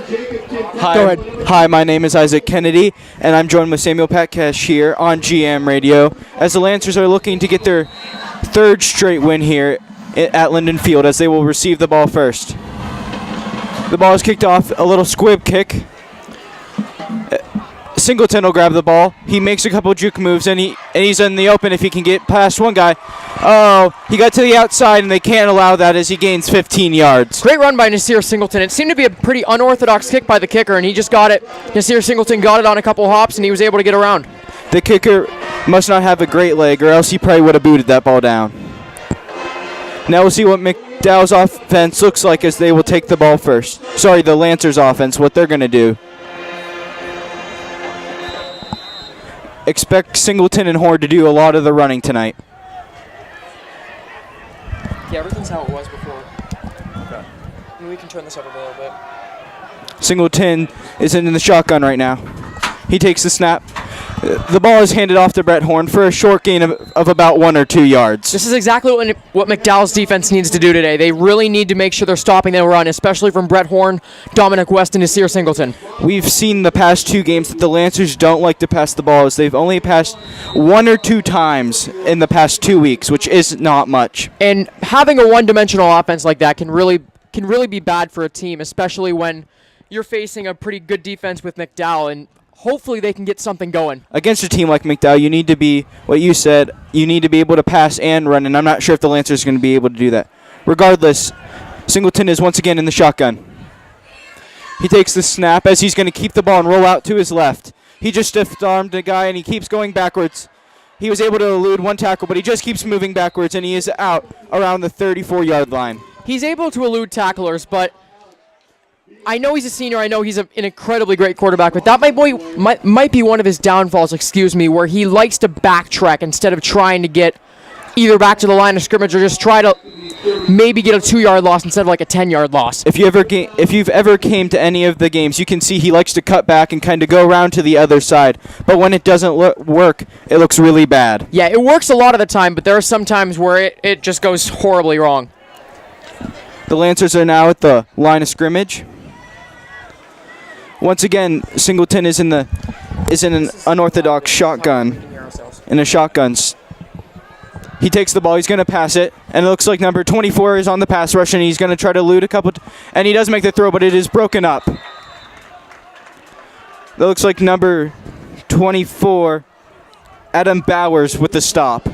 Hi. Go ahead. Hi, my name is Isaac Kennedy, and I'm joined with Samuel Petkat here on GM Radio as the Lancers are looking to get their third straight win here at Linden Field as they will receive the ball first. The ball is kicked off, a little squib kick. Singleton will grab the ball. He makes a couple juke moves, and he's in the open if he can get past one guy. Oh, he got to the outside, and they can't allow that as he gains 15 yards. Great run by Nasir Singleton. It seemed to be a pretty unorthodox kick by the kicker, and he just got it. Nasir Singleton got it on a couple hops, and he was able to get around. The kicker must not have a great leg, or else he probably would have booted that ball down. Now we'll see what McDowell's offense looks like as they will take the ball first. Sorry, the Lancers offense, what they're going to do. Expect Singleton and Horn to do a lot of the running tonight. Yeah, everything's how it was before. Okay. We can turn this up a little bit. Singleton is in the shotgun right now. He takes the snap. The ball is handed off to Brett Horn for a short gain of about 1 or 2 yards. This is exactly what McDowell's defense needs to do today. They really need to make sure they're stopping the run, especially from Brett Horn, Dominic West, and Nasir Singleton. We've seen the past 2 games that the Lancers don't like to pass the ball, as they've only passed 1 or 2 times in the past 2 weeks, which is not much. And having a one-dimensional offense like that can really be bad for a team, especially when you're facing a pretty good defense with McDowell, and hopefully they can get something going. Against a team like McDowell, you need to be, what you said, you need to be able to pass and run, and I'm not sure if the Lancers are going to be able to do that. Regardless, Singleton is once again in the shotgun. He takes the snap as he's going to keep the ball and roll out to his left. He just stiff-armed a guy, and he keeps going backwards. He was able to elude one tackle, but he just keeps moving backwards, and he is out around the 34-yard line. He's able to elude tacklers, but I know he's a senior. I know he's an incredibly great quarterback, but that might be one of his downfalls, where he likes to backtrack instead of trying to get either back to the line of scrimmage or just try to maybe get a 2-yard loss instead of like a 10-yard loss. If you've ever came to any of the games, you can see he likes to cut back and kind of go around to the other side. But when it doesn't work, it looks really bad. Yeah, it works a lot of the time, but there are some times where it just goes horribly wrong. The Lancers are now at the line of scrimmage. Once again, Singleton is in an unorthodox shotgun. In a shotgun. He takes the ball. He's going to pass it. And it looks like number 24 is on the pass rush, and he's going to try to elude a couple. And he does make the throw, but it is broken up. That looks like number 24, Adam Bowers, with the stop.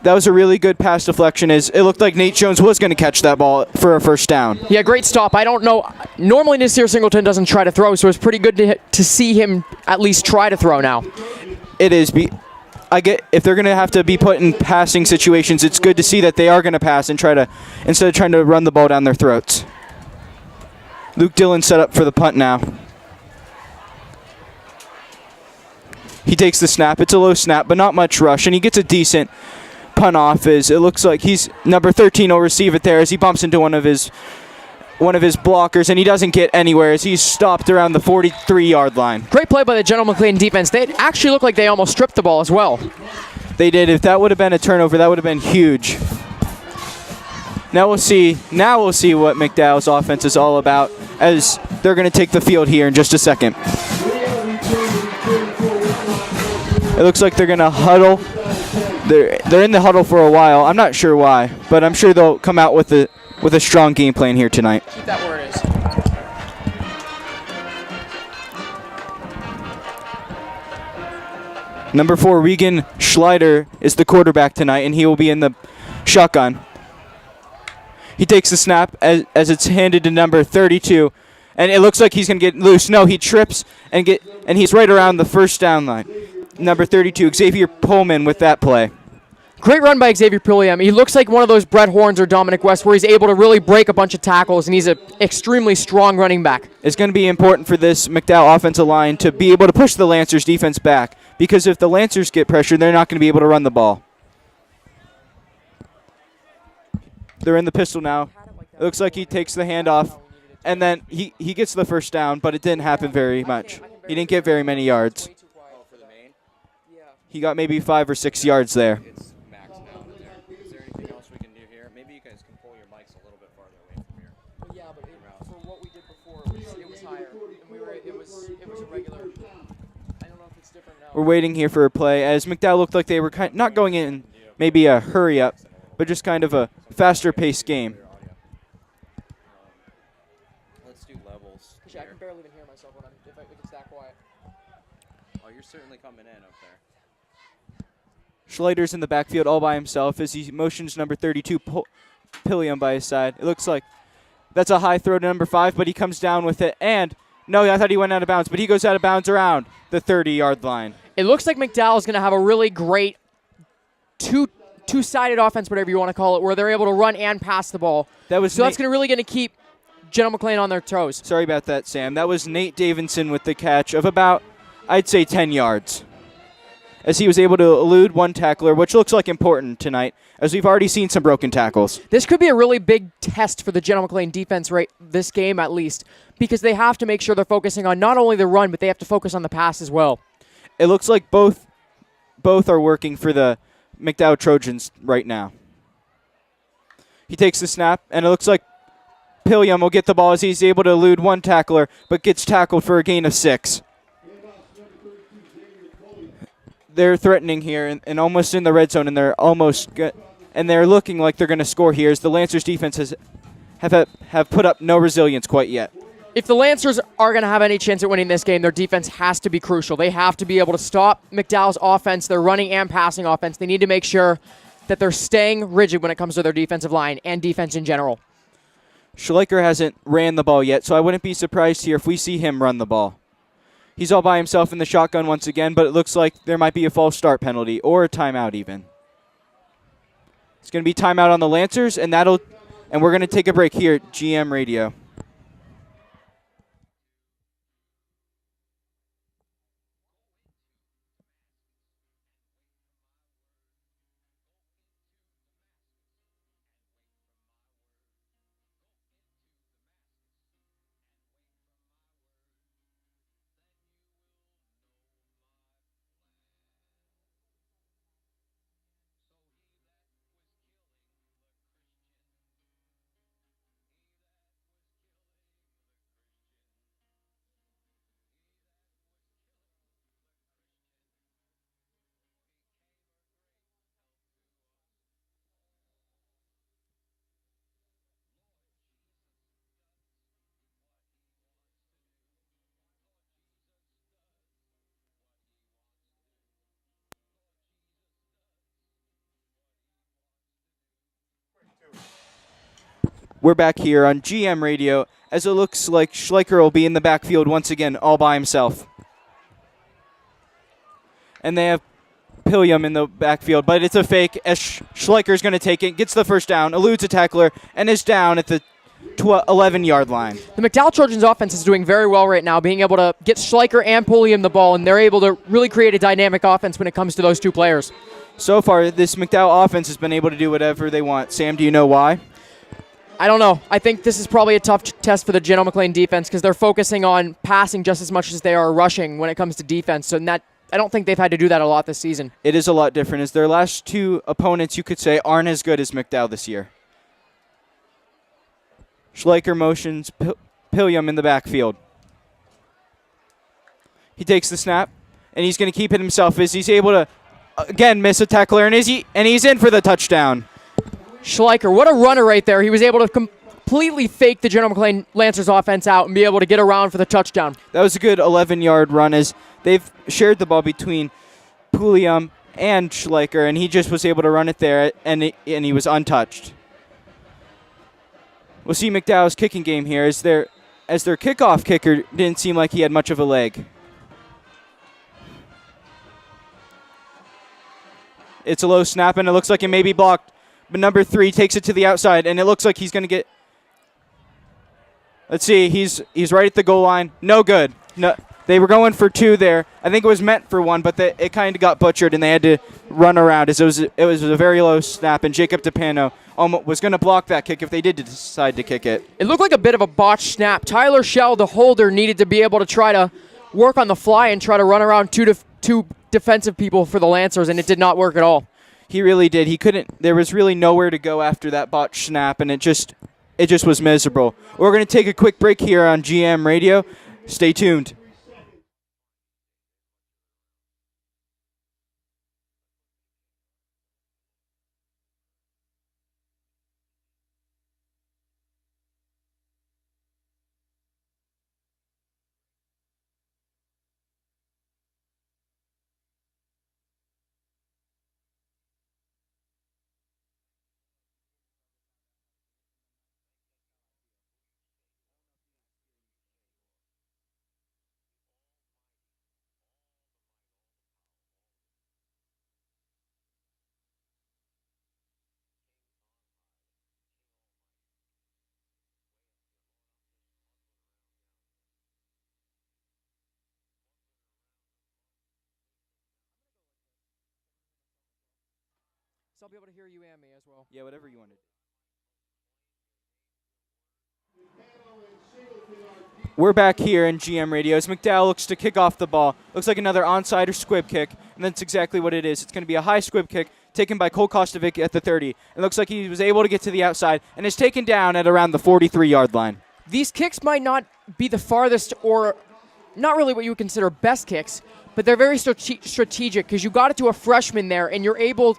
That was a really good pass deflection. It looked like Nate Jones was going to catch that ball for a first down. Yeah, great stop. I don't know. Normally, Nasir Singleton doesn't try to throw, so it's pretty good to see him at least try to throw now. It is. If they're going to have to be put in passing situations, it's good to see that they are going to pass and instead of trying to run the ball down their throats. Luke Dillon set up for the punt now. He takes the snap. It's a low snap, but not much rush, and he gets a decent punt off. It looks like he's number 13 will receive it there as he bumps into one of his blockers, and he doesn't get anywhere as he's stopped around the 43-yard line. Great play by the General McLean defense. They actually look like they almost stripped the ball as well. They did. If that would have been a turnover, that would have been huge. Now we'll see what McDowell's offense is all about as they're going to take the field here in just a second. It looks like they're going to huddle. They're in the huddle for a while. I'm not sure why, but I'm sure they'll come out with a strong game plan here tonight. Keep that where it is. Number 4, Regan Schleider, is the quarterback tonight, and he will be in the shotgun. He takes the snap as it's handed to number 32, and it looks like he's going to get loose. No, he trips and he's right around the first down line. Number 32, Xavier Pullman, with that play. Great run by Xavier Pullman. He looks like one of those Brett Horns or Dominic West where he's able to really break a bunch of tackles, and he's an extremely strong running back. It's going to be important for this McDowell offensive line to be able to push the Lancers defense back, because if the Lancers get pressured, they're not going to be able to run the ball. They're in the pistol now. It looks like he takes the handoff, and then he gets the first down, but it didn't happen very much. He didn't get very many yards. He got maybe 5 or 6 yards there. It's max now there. Is there anything else we can do here? Maybe you guys can pull your mics a little bit farther away from here. Yeah, but for what we was higher. And it was a regular. I don't know if it's different now. We're waiting here for a play as McDowell looked like they were not going in maybe a hurry up, but just kind of a faster paced game. Let's do levels. Actually, I can barely even hear myself if it's that quiet. Oh, you're certainly coming in up there. Schleiter's in the backfield all by himself as he motions number 32, Pilliam, by his side. It looks like that's a high throw to number 5, but he comes down with it. And, no, I thought he went out of bounds, but he goes out of bounds around the 30-yard line. It looks like McDowell is going to have a really great two-sided offense, whatever you want to call it, where they're able to run and pass the ball. That's going to keep General McLean on their toes. Sorry about that, Sam. That was Nate Davidson with the catch of about, I'd say, 10 yards. As he was able to elude one tackler, which looks like important tonight, as we've already seen some broken tackles. This could be a really big test for the General McLean defense this game at least, because they have to make sure they're focusing on not only the run, but they have to focus on the pass as well. It looks like both are working for the McDowell Trojans right now. He takes the snap, and it looks like Pilliam will get the ball as he's able to elude one tackler, but gets tackled for a gain of 6. They're threatening here and almost in the red zone, and they're almost good, and they're looking like they're going to score here as the Lancers defense have put up no resilience quite yet. If the Lancers are going to have any chance at winning this game, their defense has to be crucial. They have to be able to stop McDowell's offense, their running and passing offense. They need to make sure that they're staying rigid when it comes to their defensive line and defense in general. Schleicher hasn't ran the ball yet, so I wouldn't be surprised here if we see him run the ball. He's all by himself in the shotgun once again, but it looks like there might be a false start penalty or a timeout even. It's going to be timeout on the Lancers, and we're going to take a break here at GM Radio. We're back here on GM Radio as it looks like Schleicher will be in the backfield once again all by himself. And they have Pilliam in the backfield, but it's a fake as Schleicher's going to take it, gets the first down, eludes a tackler, and is down at the 11-yard line. The McDowell Trojans offense is doing very well right now, being able to get Schleicher and Pilliam the ball, and they're able to really create a dynamic offense when it comes to those two players. So far, this McDowell offense has been able to do whatever they want. Sam, do you know why? I don't know. I think this is probably a tough test for the General McLean defense because they're focusing on passing just as much as they are rushing when it comes to defense. So I don't think they've had to do that a lot this season. It is a lot different as their last two opponents, you could say, aren't as good as McDowell this year. Schleicher motions Pilliam in the backfield. He takes the snap, and he's going to keep it himself as he's able to, again, miss a tackler, and he's in for the touchdown. Schleicher, what a runner right there. He was able to completely fake the General McLean Lancers offense out and be able to get around for the touchdown. That was a good 11-yard run as they've shared the ball between Pilliam and Schleicher, and he just was able to run it there, and he was untouched. We'll see McDowell's kicking game here as their kickoff kicker didn't seem like he had much of a leg. It's a low snap, and it looks like it may be blocked. But number 3 takes it to the outside, and it looks like he's going to get... Let's see. He's right at the goal line. No good. No, they were going for 2 there. I think it was meant for 1, but it kind of got butchered, and they had to run around as it was a very low snap, and Jacob DePano was going to block that kick if they did decide to kick it. It looked like a bit of a botched snap. Tyler Shell, the holder, needed to be able to try to work on the fly and try to run around two defensive people for the Lancers, and it did not work at all. He really did. He couldn't. There was really nowhere to go after that botched snap, and it just it just was miserable. We're going to take a quick break here on GM Radio. Stay tuned. So I'll be able to hear you and me as well. Yeah, whatever you wanted. We're back here in GM Radio as McDowell looks to kick off the ball. Looks like another onside or squib kick, and that's exactly what it is. It's going to be a high squib kick taken by Cole Kostovic at the 30. It looks like he was able to get to the outside and is taken down at around the 43-yard line. These kicks might not be the farthest or not really what you would consider best kicks, but they're very strategic because you got it to a freshman there, and you're able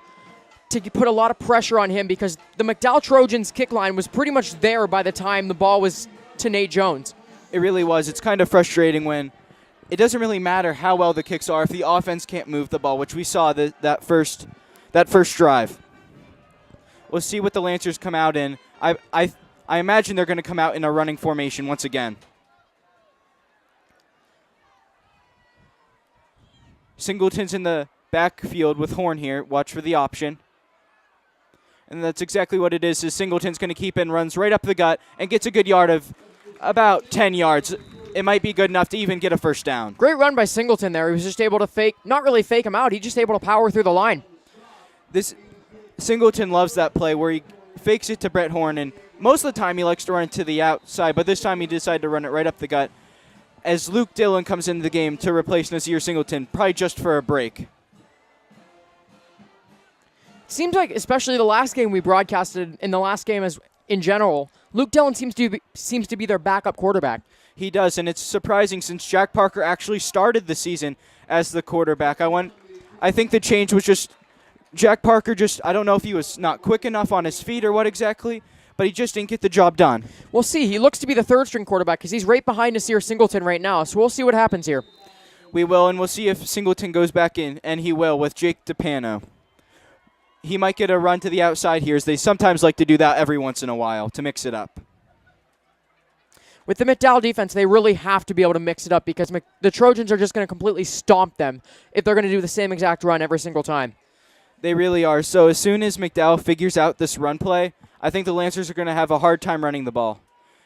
to put a lot of pressure on him because the McDowell Trojans kick line was pretty much there by the time the ball was to Nate Jones. It really was. It's kind of frustrating when it doesn't really matter how well the kicks are if the offense can't move the ball, which we saw that first drive. We'll see what the Lancers come out in. I imagine they're going to come out in a running formation once again. Singleton's in the backfield with Horn here. Watch for the option. And that's exactly what it is Singleton's going to keep and runs right up the gut and gets a good yard of about 10 yards. It might be good enough to even get a first down. Great run by Singleton there. He was just able to not really fake him out. He just able to power through the line. This Singleton loves that play where he fakes it to Brett Horn, and most of the time he likes to run it to the outside, but this time he decided to run it right up the gut as Luke Dillon comes into the game to replace Nasir Singleton, probably just for a break. Seems like, especially the last game we broadcasted, in the last game as in general, Luke Dillon seems to be their backup quarterback. He does, and it's surprising since Jack Parker actually started the season as the quarterback. I think the change was just Jack Parker I don't know if he was not quick enough on his feet or what exactly, but he just didn't get the job done. We'll see. He looks to be the third-string quarterback because he's right behind Nasir Singleton right now, so we'll see what happens here. We will, and we'll see if Singleton goes back in, and he will with Jake DePano. He might get a run to the outside here, as they sometimes like to do that every once in a while to mix it up. With the McDowell defense, they really have to be able to mix it up because the Trojans are just going to completely stomp them if they're going to do the same exact run every single time. They really are. So as soon as McDowell figures out this run play, I think the Lancers are going to have a hard time running the ball.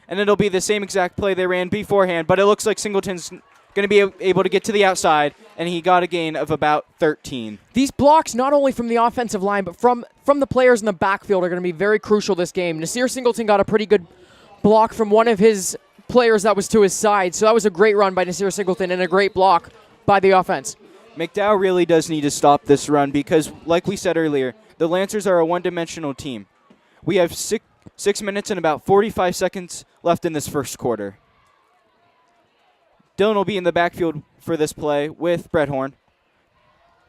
And it'll be the same exact play they ran beforehand, but it looks like Singleton's going to be able to get to the outside, and he got a gain of about 13. These blocks, not only from the offensive line, but from the players in the backfield are going to be very crucial this game. Nasir Singleton got a pretty good block from one of his players that was to his side, so that was a great run by Nasir Singleton and a great block by the offense. McDowell really does need to stop this run because, like we said earlier, the Lancers are a one-dimensional team. We have 6 minutes and about 45 seconds left in this first quarter. Dillon will be in the backfield for this play with Brett Horn.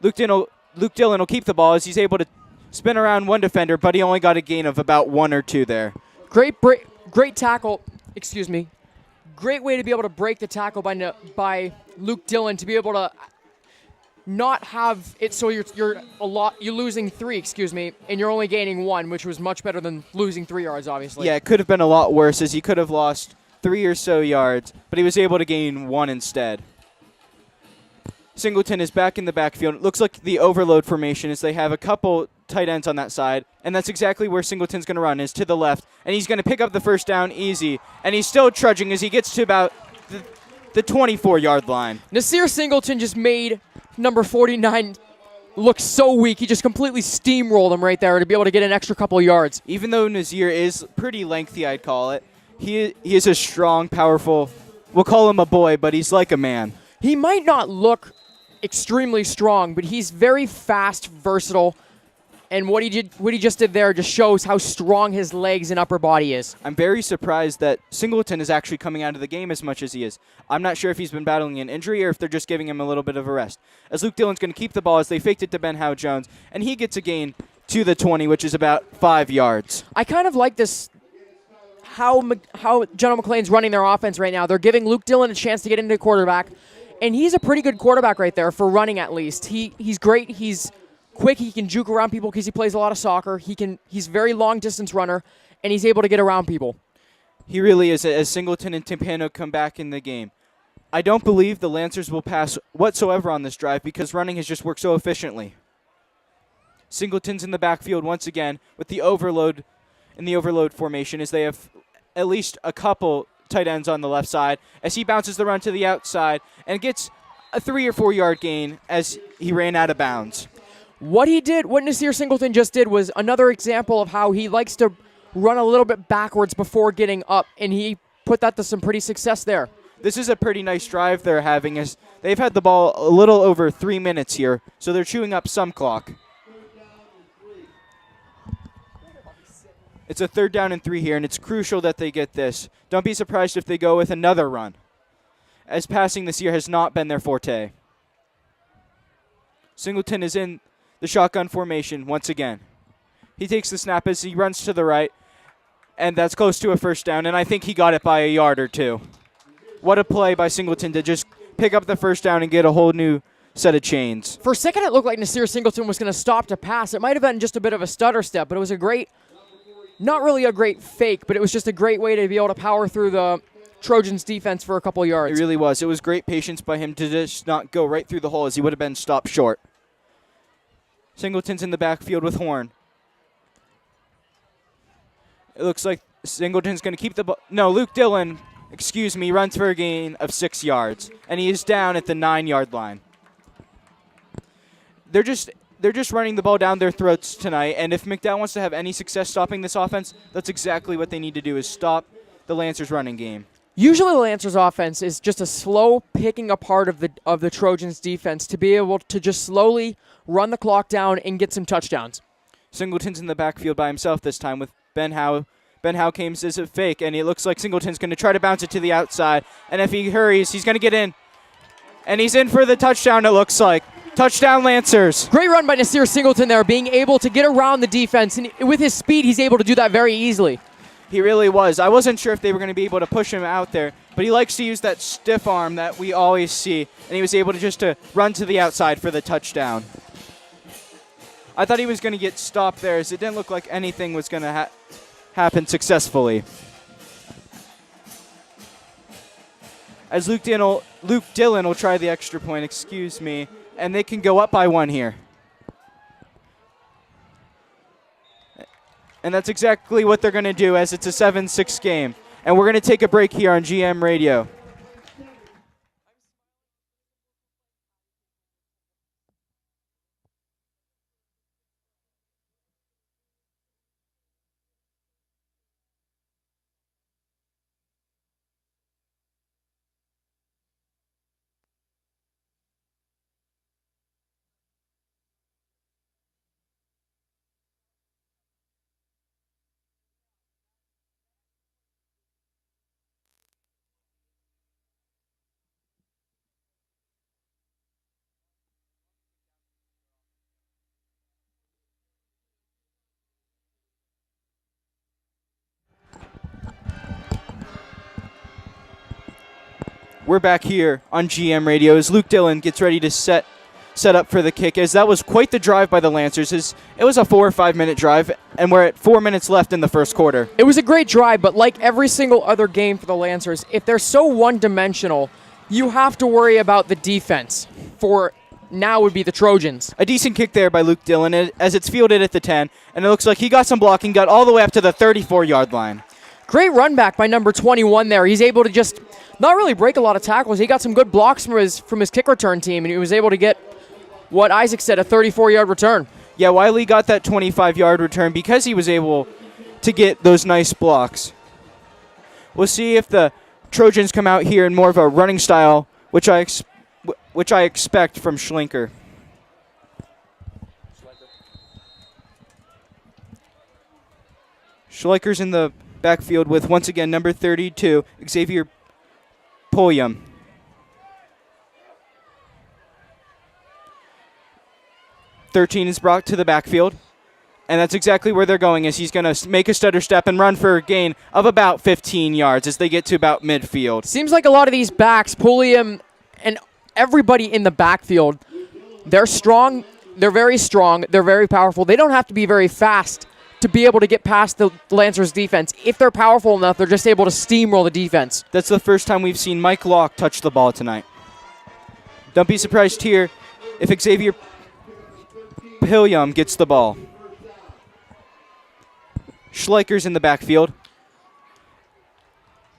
Luke Dillon will keep the ball as he's able to spin around one defender, but he only got a gain of about 1 or 2 there. Great tackle. Excuse me. Great way to be able to break the tackle by Luke Dillon to be able to not have it so you're losing 3, and you're only gaining 1, which was much better than losing 3 yards, obviously. Yeah, it could have been a lot worse as he could have lost 3 or so yards, but he was able to gain 1 instead. Singleton is back in the backfield. It looks like the overload formation is they have a couple tight ends on that side, and that's exactly where Singleton's going to run, is to the left, and he's going to pick up the first down easy, and he's still trudging as he gets to about the 24-yard line. Nasir Singleton just made number 49 look so weak. He just completely steamrolled him right there to be able to get an extra couple yards. Even though Nasir is pretty lengthy, I'd call it, he is a strong, powerful, we'll call him a boy, but he's like a man. He might not look extremely strong, but he's very fast, versatile, And what he just did there just shows how strong his legs and upper body is. I'm very surprised that Singleton is actually coming out of the game as much as he is. I'm not sure if he's been battling an injury or if they're just giving him a little bit of a rest. As Luke Dillon's going to keep the ball as they faked it to Ben Howe-Jones, and he gets a gain to the 20, which is about 5 yards. I kind of like this, how General McLean's running their offense right now. They're giving Luke Dillon a chance to get into quarterback, and he's a pretty good quarterback right there for running at least. He's great. He's quick. He can juke around people because he plays a lot of soccer. He's very long distance runner, and he's able to get around people. He really is, as Singleton and Timpano come back in the game. I don't believe the Lancers will pass whatsoever on this drive because running has just worked so efficiently. Singleton's in the backfield once again with the overload in the overload formation as they have at least a couple tight ends on the left side as he bounces the run to the outside and gets a 3 or 4 yard gain as he ran out of bounds. What Nasir Singleton just did was another example of how he likes to run a little bit backwards before getting up, and he put that to some pretty success there. This is a pretty nice drive they're having as they've had the ball a little over 3 minutes here, so they're chewing up some clock. It's a 3rd down and 3 here, and it's crucial that they get this. Don't be surprised if they go with another run, as passing this year has not been their forte. Singleton is in the shotgun formation once again. He takes the snap as he runs to the right, and that's close to a 1st down, and I think he got it by a yard or two. What a play by Singleton to just pick up the 1st down and get a whole new set of chains. For a second, it looked like Nasir Singleton was going to stop to pass. It might have been just a bit of a stutter step, but it was not really a great fake, but it was just a great way to be able to power through the Trojans' defense for a couple yards. It really was. It was great patience by him to just not go right through the hole as he would have been stopped short. Singleton's in the backfield with Horn. It looks like Singleton's going to keep the ball. No, Luke Dillon, runs for a gain of 6 yards, and he is down at the 9-yard line. They're just running the ball down their throats tonight, and if McDowell wants to have any success stopping this offense, that's exactly what they need to do is stop the Lancers' running game. Usually the Lancers' offense is just a slow picking apart of the Trojans' defense to be able to just slowly run the clock down and get some touchdowns. Singleton's in the backfield by himself this time with Ben Howe. Ben Howe came as a fake, and it looks like Singleton's going to try to bounce it to the outside, and if he hurries, he's going to get in. And he's in for the touchdown, it looks like. Touchdown, Lancers. Great run by Nasir Singleton there, being able to get around the defense, and with his speed, he's able to do that very easily. He really was. I wasn't sure if they were going to be able to push him out there, but he likes to use that stiff arm that we always see, and he was able to just run to the outside for the touchdown. I thought he was going to get stopped there, as it didn't look like anything was going to happen successfully. As Luke Dillon will try the extra point, and they can go up by 1 here. And that's exactly what they're going to do, as it's a 7-6 game. And we're going to take a break here on GM Radio. We're back here on GM Radio as Luke Dillon gets ready to set up for the kick, as that was quite the drive by the Lancers. It was a 4 or 5 minute drive, and we're at 4 minutes left in the first quarter. It was a great drive, but like every single other game for the Lancers, if they're so one-dimensional, you have to worry about the defense. For now would be the Trojans. A decent kick there by Luke Dillon as it's fielded at the 10, and it looks like he got some blocking, got all the way up to the 34-yard line. Great run back by number 21 there. He's able to just not really break a lot of tackles. He got some good blocks from his kick return team, and he was able to get what Isaac said, a 34-yard return. Yeah, Wiley got that 25-yard return because he was able to get those nice blocks. We'll see if the Trojans come out here in more of a running style, which I expect from Schlenker. Schleicher's in the backfield with, once again, number 32, Xavier Pulliam. '13 is brought to the backfield, and that's exactly where they're going, as he's going to make a stutter step and run for a gain of about 15 yards as they get to about midfield. Seems like a lot of these backs, Pulliam and everybody in the backfield, they're strong, they're very strong, they're very powerful. They don't have to be very fast to be able to get past the Lancers defense. If they're powerful enough, they're just able to steamroll the defense. That's the first time we've seen Mike Locke touch the ball tonight. Don't be surprised here if Xavier Pulliam gets the ball. Schleicher's in the backfield.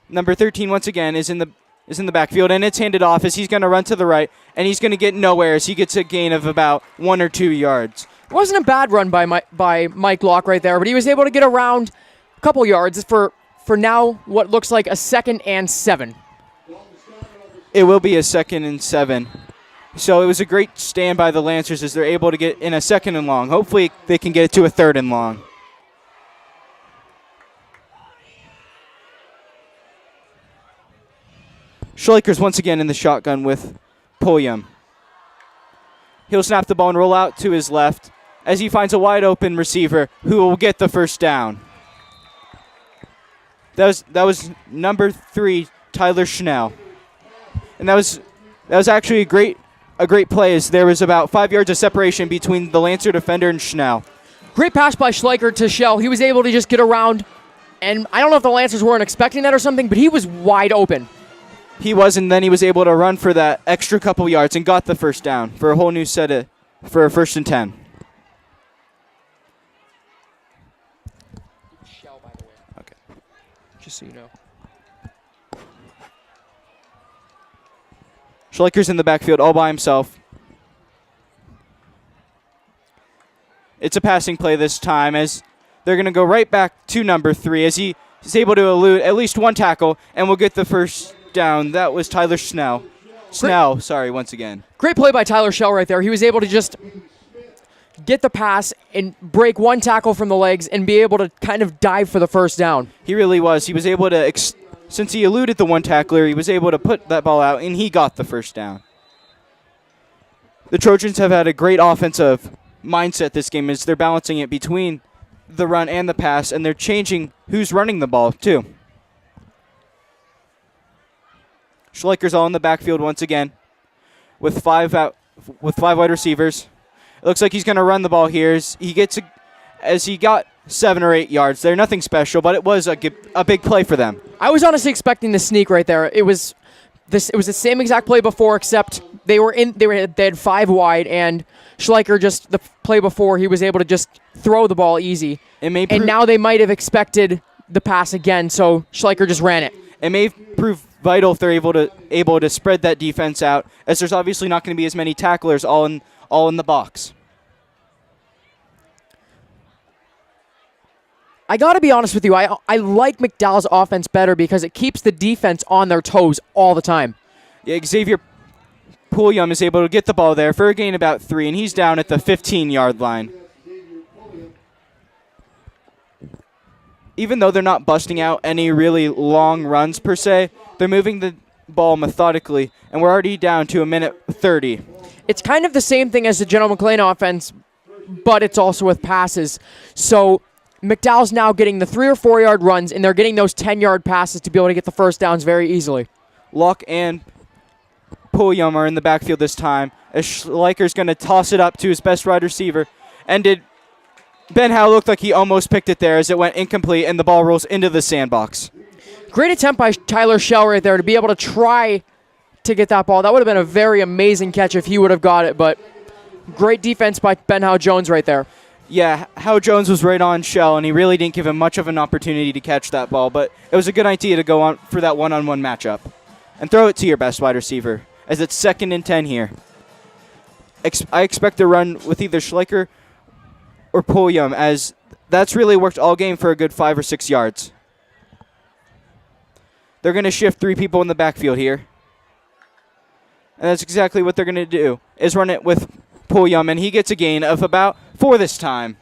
Number 13 once again is in the backfield, and it's handed off as he's going to run to the right, and he's going to get nowhere as he gets a gain of about 1 or 2 yards. It wasn't a bad run by Mike Locke right there, but he was able to get around a couple yards for now what looks like a 2nd and 7. It will be a 2nd and 7. So it was a great stand by the Lancers as they're able to get in a 2nd and long. Hopefully they can get it to a 3rd and long. Schleicher's once again in the shotgun with Pulliam. He'll snap the ball and roll out to his left as he finds a wide open receiver who will get the first down. That was number 3, Tyler Schnell. And that was actually a great play as there was about 5 yards of separation between the Lancer defender and Schnell. Great pass by Schleicher to Schell. He was able to just get around, and I don't know if the Lancers weren't expecting that or something, but he was wide open. He was, and then he was able to run for that extra couple yards and got the first down for a whole new set for a 1st and 10. Shell, by the way. Okay. Just so you know. Schleicher's in the backfield all by himself. It's a passing play this time as they're going to go right back to number 3 as he is able to elude at least one tackle and will get the first down. That was Tyler Schnell. Once again. Great play by Tyler Schell right there. He was able to just get the pass and break one tackle from the legs and be able to kind of dive for the first down. He really was. He was able to, since he eluded the one tackler, he was able to put that ball out, and he got the first down. The Trojans have had a great offensive mindset this game as they're balancing it between the run and the pass, and they're changing who's running the ball, too. Schleicher's all in the backfield once again with five wide receivers. It looks like he's going to run the ball here as he got 7 or 8 yards there. Nothing special, but it was a big play for them. I was honestly expecting the sneak right there. It was the same exact play before, except they had 5 wide, and Schleicher just the play before he was able to just throw the ball easy. And now they might have expected the pass again, so Schleicher just ran it. It may prove vital if they're able to spread that defense out, as there's obviously not going to be as many tacklers all in the box. I got to be honest with you. I like McDowell's offense better because it keeps the defense on their toes all the time. Yeah, Xavier Pulliam is able to get the ball there for a gain about 3, and he's down at the 15-yard line. Even though they're not busting out any really long runs per se, they're moving the ball methodically, and we're already down to 1:30. It's kind of the same thing as the General McLean offense, but it's also with passes. So McDowell's now getting the 3 or 4 yard runs, and they're getting those 10-yard passes to be able to get the first downs very easily. Locke and Pulliam are in the backfield this time, as Schleicher's going to toss it up to his best wide receiver, and Ben Howe looked like he almost picked it there as it went incomplete, and the ball rolls into the sandbox. Great attempt by Tyler Schell right there to be able to try to get that ball. That would have been a very amazing catch if he would have got it, but great defense by Ben Howe Jones right there. Yeah, Howe Jones was right on Schell, and he really didn't give him much of an opportunity to catch that ball, but it was a good idea to go on for that one-on-one matchup. And throw it to your best wide receiver, as it's 2nd and 10 here. I expect to run with either Schleicher or Pulliam, as that's really worked all game for a good 5 or 6 yards. They're going to shift 3 people in the backfield here. And that's exactly what they're going to do, is run it with Pulliam, and he gets a gain of about 4 this time.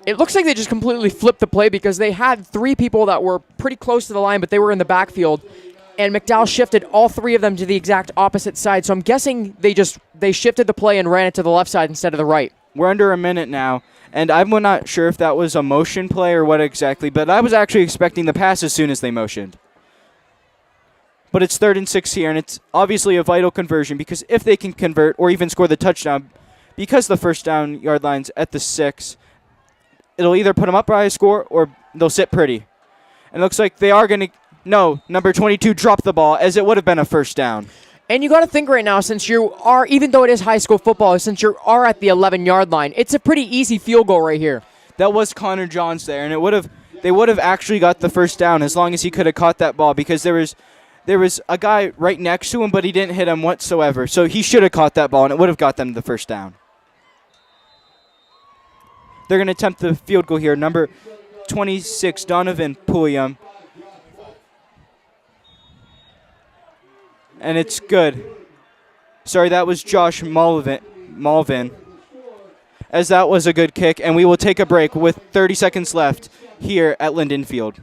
It looks like they just completely flipped the play because they had 3 people that were pretty close to the line, but they were in the backfield. And McDowell shifted all 3 of them to the exact opposite side. So I'm guessing they shifted the play and ran it to the left side instead of the right. We're under a minute now, and I'm not sure if that was a motion play or what exactly, but I was actually expecting the pass as soon as they motioned. But it's 3rd and 6 here, and it's obviously a vital conversion because if they can convert or even score the touchdown, because the first down yard line's at the 6, it'll either put them up by a score or they'll sit pretty. And it looks like they are going to, no, number 22 dropped the ball as it would have been a first down. And you got to think right now, since you are, even though it is high school football, since you are at the 11-yard line, it's a pretty easy field goal right here. That was Connor Johns there, and they would have actually got the first down as long as he could have caught that ball because there was a guy right next to him, but he didn't hit him whatsoever. So he should have caught that ball, and it would have got them the first down. They're going to attempt the field goal here. Number 26, Donovan Pulliam. And it's good. Sorry, that was Josh Malvin. As that was a good kick, and we will take a break with 30 seconds left here at Linden Field.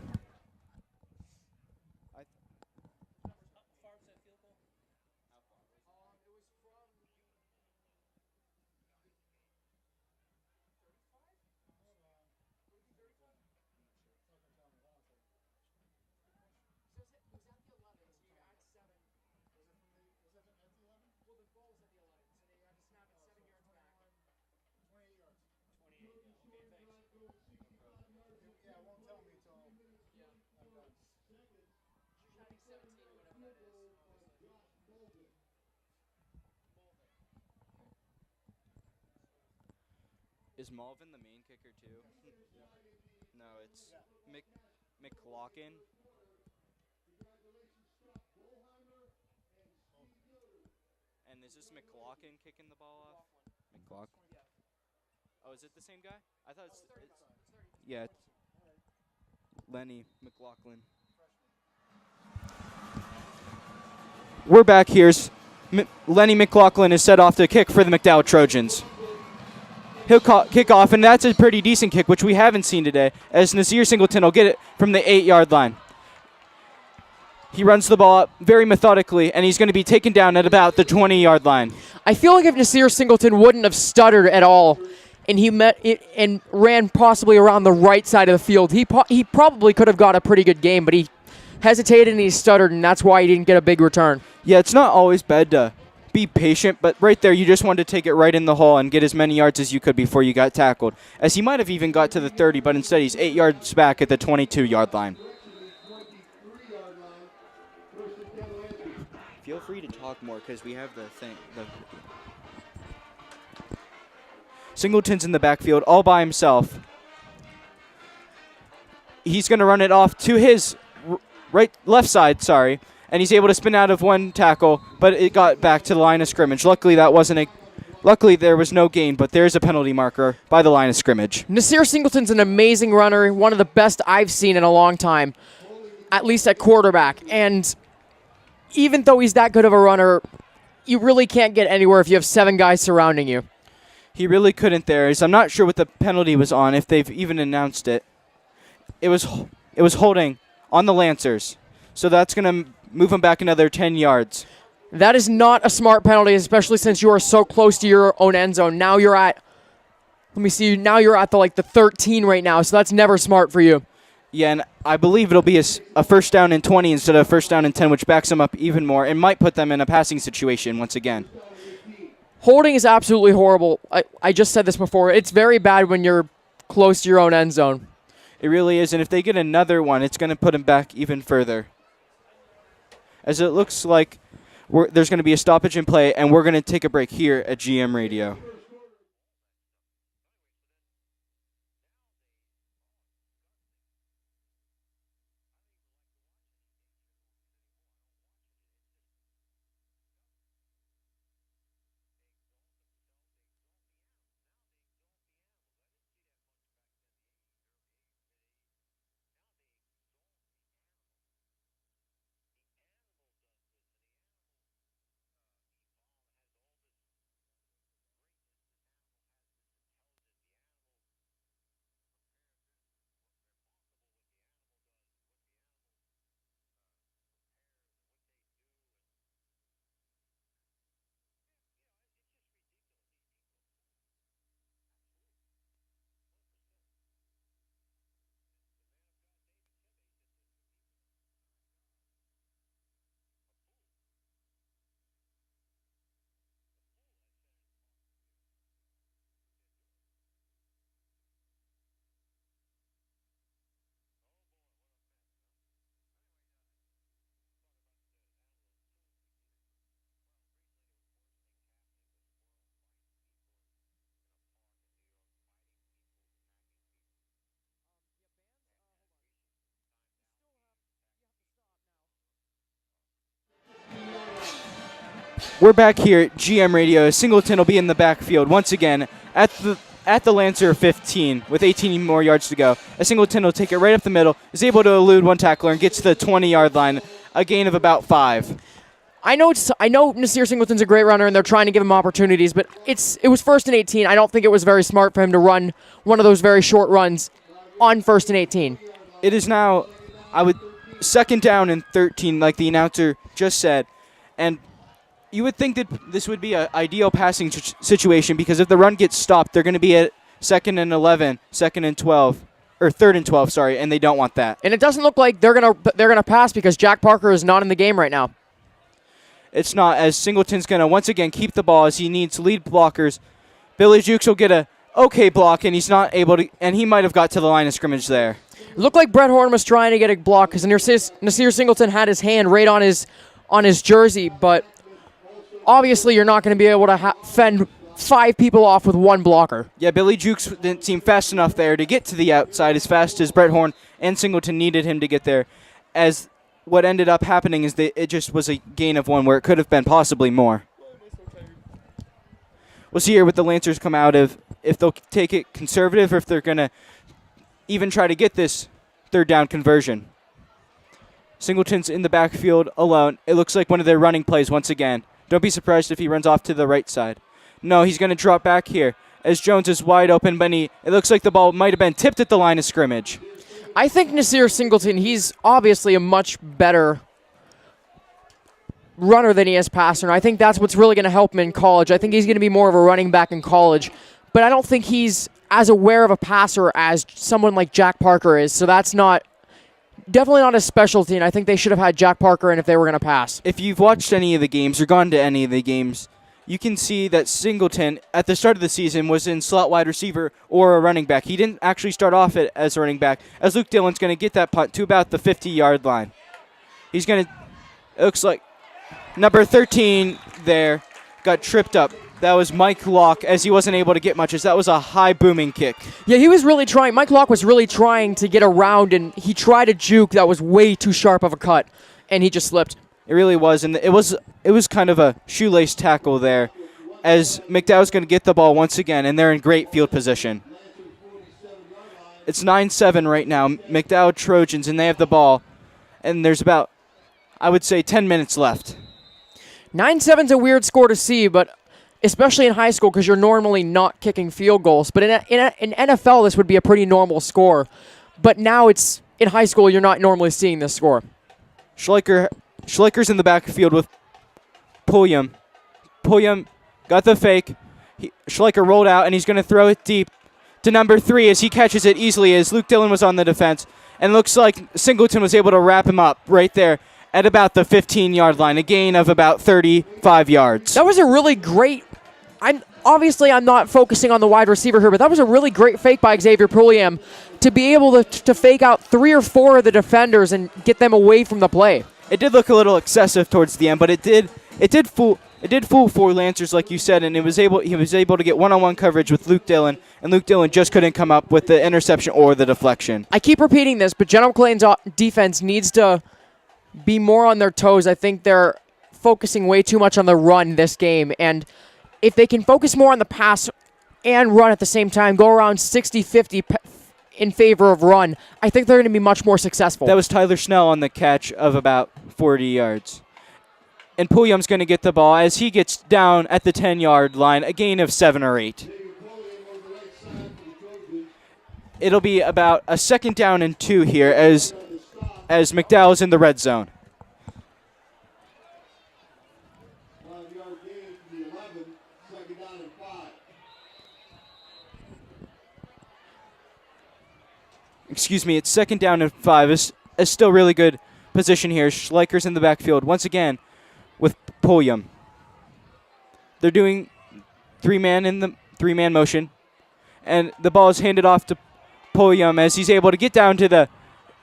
Is Malvin the main kicker too? No, it's McLaughlin. And is this McLaughlin kicking the ball off? McLaughlin. Oh, is it the same guy? I thought it's yeah, it's Lenny McLaughlin. We're back here. Lenny McLaughlin is set off to kick for the McDowell Trojans. He'll kick off, and that's a pretty decent kick, which we haven't seen today, as Nasir Singleton will get it from the 8-yard line. He runs the ball up very methodically, and he's going to be taken down at about the 20-yard line. I feel like if Nasir Singleton wouldn't have stuttered at all, and he met it and ran possibly around the right side of the field, he probably could have got a pretty good game, but he hesitated and he stuttered, and that's why he didn't get a big return. Yeah, it's not always bad to be patient, but right there you just wanted to take it right in the hole and get as many yards as you could before you got tackled, as he might have even got to the 30, but instead he's 8 yards back at the 22-yard line. Feel free to talk more because we have the thing. Singleton's in the backfield all by himself. He's going to run it off to his left side, and he's able to spin out of one tackle, but it got back to the line of scrimmage. Luckily, Luckily, there was no gain, but there's a penalty marker by the line of scrimmage. Nasir Singleton's an amazing runner, one of the best I've seen in a long time, at least at quarterback. And even though he's that good of a runner, you really can't get anywhere if you have 7 guys surrounding you. He really couldn't there. As I'm not sure what the penalty was on, if they've even announced it. It was holding on the Lancers. So that's going to move him back another 10 yards. That is not a smart penalty, especially since you are so close to your own end zone. Now you're at, now you're at the 13 right now, so that's never smart for you. Yeah, and I believe it'll be a first down and 20 instead of first down and 10, which backs them up even more and might put them in a passing situation once again. Holding is absolutely horrible. I just said this before. It's very bad when you're close to your own end zone. It really is, and if they get another one, it's going to put them back even further. As it looks like there's going to be a stoppage in play, and we're going to take a break here at GM Radio. We're back here at GM Radio. Singleton will be in the backfield once again at the Lancer 15 with 18 more yards to go. As Singleton will take it right up the middle, is able to elude one tackler and gets to the 20-yard line, a gain of about 5. I know Nasir Singleton's a great runner, and they're trying to give him opportunities, but it was 1st and 18. I don't think it was very smart for him to run one of those very short runs on 1st and 18. It is now, 2nd down and 13, like the announcer just said, and you would think that this would be an ideal passing situation because if the run gets stopped, they're going to be at 2nd and 11, 2nd and 12, or 3rd and 12, sorry, and they don't want that. And it doesn't look like they're gonna pass because Jack Parker is not in the game right now. It's not, as Singleton's going to once again keep the ball as he needs lead blockers. Billy Jukes will get a okay block, and he's not able to, and he might have got to the line of scrimmage there. It looked like Brett Horn was trying to get a block because Nasir Singleton had his hand right on his jersey, but obviously you're not going to be able to fend 5 people off with one blocker. Yeah, Billy Jukes didn't seem fast enough there to get to the outside as fast as Brett Horn and Singleton needed him to get there. As what ended up happening is that it just was a gain of 1 where it could have been possibly more. We'll see here what the Lancers come out of, if they'll take it conservative or if they're going to even try to get this 3rd down conversion. Singleton's in the backfield alone. It looks like one of their running plays once again. Don't be surprised if he runs off to the right side. No, he's going to drop back here as Jones is wide open, but it looks like the ball might have been tipped at the line of scrimmage. I think Nasir Singleton, he's obviously a much better runner than he is passer, and I think that's what's really going to help him in college. I think he's going to be more of a running back in college, but I don't think he's as aware of a passer as someone like Jack Parker is, so that's definitely not his specialty, and I think they should have had Jack Parker in if they were going to pass. If you've watched any of the games or gone to any of the games, you can see that Singleton, at the start of the season, was in slot wide receiver or a running back. He didn't actually start off as a running back, as Luke Dillon's going to get that punt to about the 50-yard line. He's going to, it looks like, number 13 there got tripped up. That was Mike Locke, as he wasn't able to get much, as that was a high booming kick. Yeah, he was really trying. Mike Locke was really trying to get around, and he tried a juke that was way too sharp of a cut, and he just slipped. It really was, and it was kind of a shoelace tackle there, as McDowell's going to get the ball once again, and they're in great field position. It's 9-7 right now, McDowell Trojans, and they have the ball, and there's about, I would say, 10 minutes left. 9-7's a weird score to see, but especially in high school because you're normally not kicking field goals. But in NFL, this would be a pretty normal score. But now it's in high school, you're not normally seeing this score. Schleicher's in the backfield with Pulliam. Pulliam got the fake. Schleicher rolled out, and he's going to throw it deep to number 3 as he catches it easily as Luke Dillon was on the defense. And looks like Singleton was able to wrap him up right there at about the 15-yard line, a gain of about 35 yards. That was a really great... I'm not focusing on the wide receiver here, but that was a really great fake by Xavier Pulliam to be able to fake out 3 or 4 of the defenders and get them away from the play. It did look a little excessive towards the end, but it did fool 4 Lancers, like you said, and he was able to get one-on-one coverage with Luke Dillon, and Luke Dillon just couldn't come up with the interception or the deflection. I keep repeating this, but General McLean's defense needs to be more on their toes. I think they're focusing way too much on the run this game, and if they can focus more on the pass and run at the same time, go around 60-50 in favor of run, I think they're going to be much more successful. That was Tyler Snell on the catch of about 40 yards. And Pulliam's going to get the ball as he gets down at the 10-yard line, a gain of 7 or 8. It'll be about a 2nd down and 2 here as McDowell's in the red zone. Excuse me, it's 2nd down and 5. It's still really good position here. Schleicher's in the backfield once again with Pulliam. They're doing 3-man motion, and the ball is handed off to Pulliam as he's able to get down to the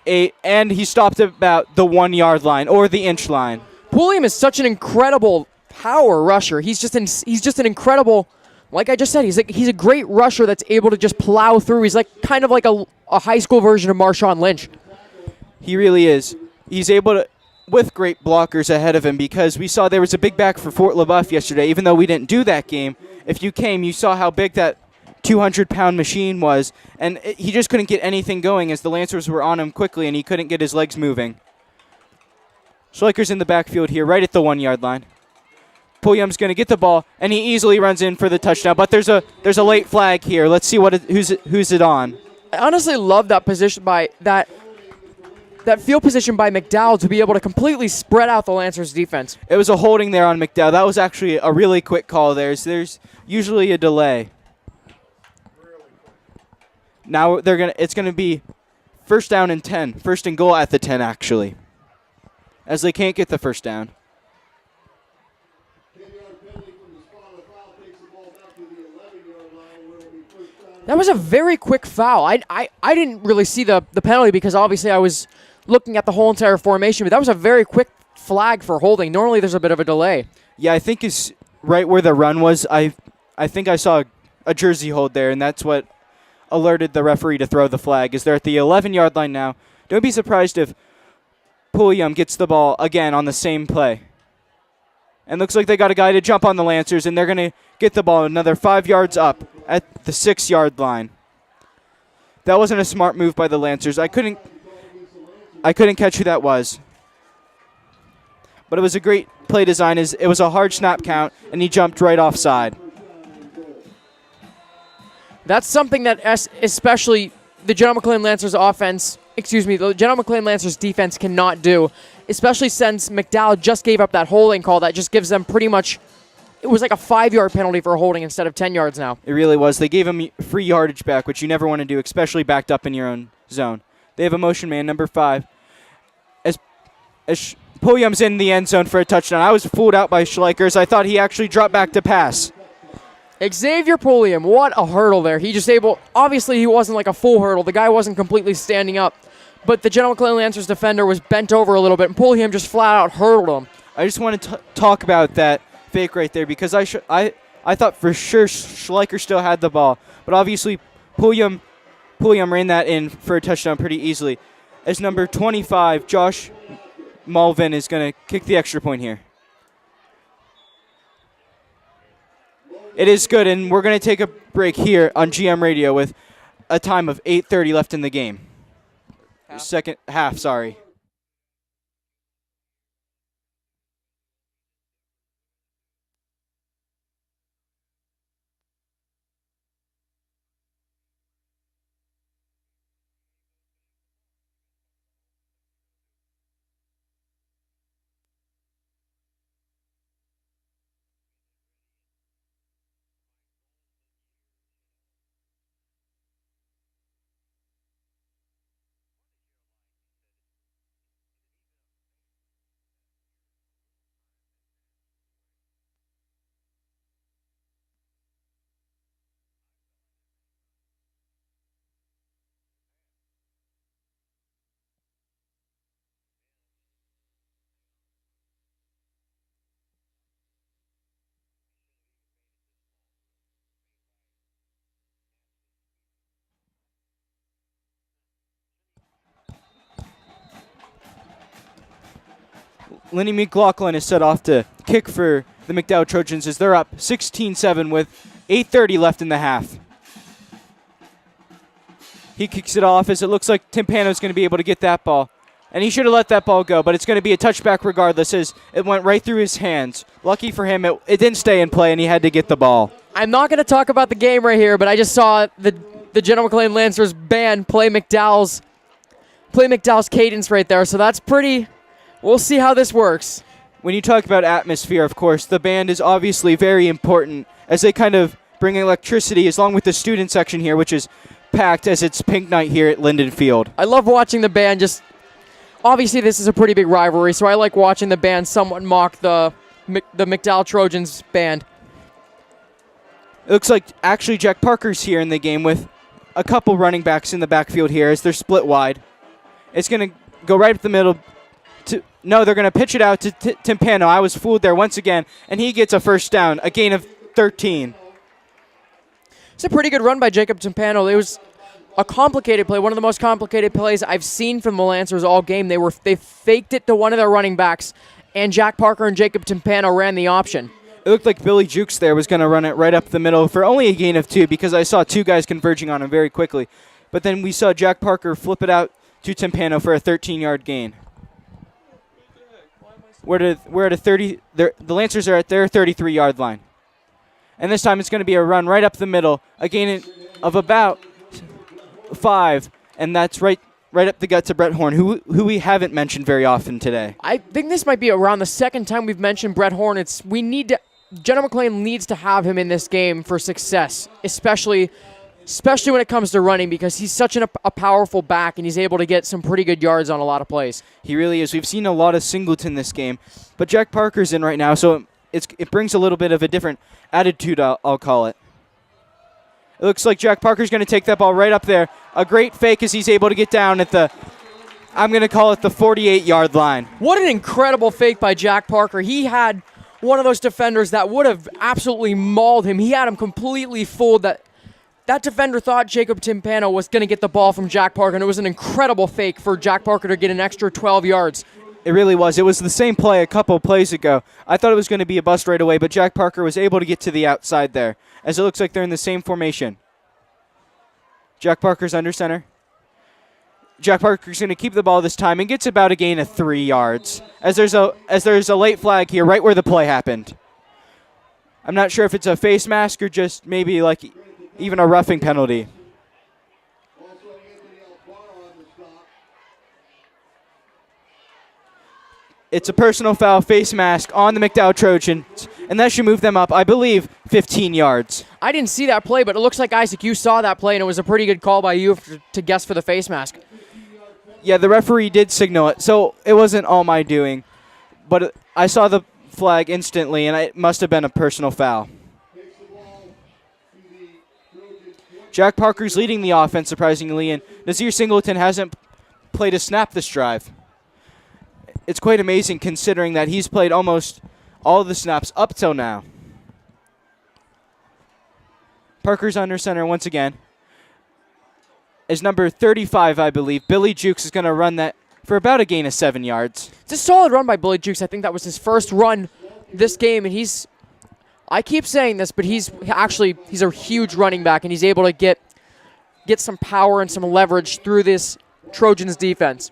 8, and he stopped about the 1-yard line or the inch line. Pulliam is such an incredible power rusher. He's just an incredible, like I just said, he's a great rusher that's able to just plow through. He's like kind of like a high school version of Marshawn Lynch. He really is. He's able to, with great blockers ahead of him, because we saw there was a big back for Fort LaBeouf yesterday. Even though we didn't do that game, if you came, you saw how big that 200-pound machine was, and he just couldn't get anything going as the Lancers were on him quickly, and he couldn't get his legs moving. Schleicher's in the backfield here, right at the 1-yard line. Pulliam's going to get the ball, and he easily runs in for the touchdown. But there's a late flag here. Let's see who's it on. I honestly love that position by that field position by McDowell to be able to completely spread out the Lancers defense. It was a holding there on McDowell. That was actually a really quick call there. There's usually a delay. Now it's gonna be first down and 10. First and goal at the 10 actually, as they can't get the first down. That was a very quick foul. I didn't really see the penalty because obviously I was looking at the whole entire formation, but that was a very quick flag for holding. Normally there's a bit of a delay. Yeah, I think it's right where the run was. I think I saw a jersey hold there, and that's what alerted the referee to throw the flag. Is they're at the 11-yard line now. Don't be surprised if Pulliam gets the ball again on the same play. And looks like they got a guy to jump on the Lancers, and they're going to get the ball another 5 yards up at the 6-yard line. That wasn't a smart move by the Lancers. I couldn't catch who that was. But it was a great play design. It was a hard snap count, and he jumped right offside. That's something that especially the General McLean Lancers the General McLean Lancers defense cannot do, especially since McDowell just gave up that holding call that just gives them pretty much, it was like a 5-yard penalty for holding instead of 10 yards now. It really was. They gave him free yardage back, which you never want to do, especially backed up in your own zone. They have a motion man, number 5. As Pulliam's in the end zone for a touchdown. I was fooled out by Schleichers. I thought he actually dropped back to pass. Xavier Pulliam, what a hurdle there. Obviously he wasn't like a full hurdle. The guy wasn't completely standing up. But the General McLean Lancers defender was bent over a little bit, and Pulliam just flat out hurdled him. I just want to talk about that fake right there, because I thought for sure Schleicher still had the ball. But obviously Pulliam ran that in for a touchdown pretty easily. As number 25, Josh Mulvin, is going to kick the extra point here. It is good, and we're going to take a break here on GM Radio with a time of 8:30 left in the game. Second half, sorry. Lenny McLaughlin is set off to kick for the McDowell Trojans as they're up 16-7 with 8:30 left in the half. He kicks it off as it looks like Timpano's going to be able to get that ball. And he should have let that ball go, but it's going to be a touchback regardless as it went right through his hands. Lucky for him, it didn't stay in play and he had to get the ball. I'm not going to talk about the game right here, but I just saw the General McLean Lancers band play McDowell's cadence right there, so that's pretty... We'll see how this works. When you talk about atmosphere, of course, the band is obviously very important as they kind of bring electricity along with the student section here, which is packed as it's pink night here at Linden Field. I love watching the band just... Obviously, this is a pretty big rivalry, so I like watching the band somewhat mock the McDowell Trojans band. It looks like actually Jack Parker's here in the game with a couple running backs in the backfield here as they're split wide. It's going to go right up the middle. No, they're going to pitch it out to Timpano. I was fooled there once again, and he gets a first down, a gain of 13. It's a pretty good run by Jacob Timpano. It was a complicated play, one of the most complicated plays I've seen from the Lancers all game. They faked it to one of their running backs, and Jack Parker and Jacob Timpano ran the option. It looked like Billy Jukes there was going to run it right up the middle for only a gain of 2 because I saw 2 guys converging on him very quickly. But then we saw Jack Parker flip it out to Timpano for a 13-yard gain. We're at a 30. The Lancers are at their 33-yard line. And this time it's going to be a run right up the middle, a gain of about 5, and that's right up the gut to Brett Horn, who we haven't mentioned very often today. I think this might be around the second time we've mentioned Brett Horn. Jenna McLean needs to have him in this game for success, especially when it comes to running, because he's such a powerful back and he's able to get some pretty good yards on a lot of plays. He really is. We've seen a lot of Singleton this game, but Jack Parker's in right now, so it brings a little bit of a different attitude, I'll call it. It looks like Jack Parker's going to take that ball right up there. A great fake as he's able to get down at I'm going to call it the 48-yard line. What an incredible fake by Jack Parker. He had one of those defenders that would have absolutely mauled him. He had him completely fooled. That defender thought Jacob Timpano was going to get the ball from Jack Parker, and it was an incredible fake for Jack Parker to get an extra 12 yards. It really was. It was the same play a couple plays ago. I thought it was going to be a bust right away, but Jack Parker was able to get to the outside there, as it looks like they're in the same formation. Jack Parker's under center. Jack Parker's going to keep the ball this time and gets about a gain of 3 yards, as there's a late flag here right where the play happened. I'm not sure if it's a face mask or just maybe like even a roughing penalty. It's a personal foul, face mask on the McDowell Trojans, and that should move them up, I believe, 15 yards. I didn't see that play, but it looks like, Isaac, you saw that play, and it was a pretty good call by you to guess for the face mask. Yeah, the referee did signal it, so it wasn't all my doing. But I saw the flag instantly, and it must have been a personal foul. Jack Parker's leading the offense, surprisingly, and Nazir Singleton hasn't played a snap this drive. It's quite amazing considering that he's played almost all of the snaps up till now. Parker's under center once again. Is number 35, I believe. Billy Jukes is going to run that for about a gain of 7 yards. It's a solid run by Billy Jukes. I think that was his first run this game, and I keep saying this, but he's a huge running back, and he's able to get some power and some leverage through this Trojans defense.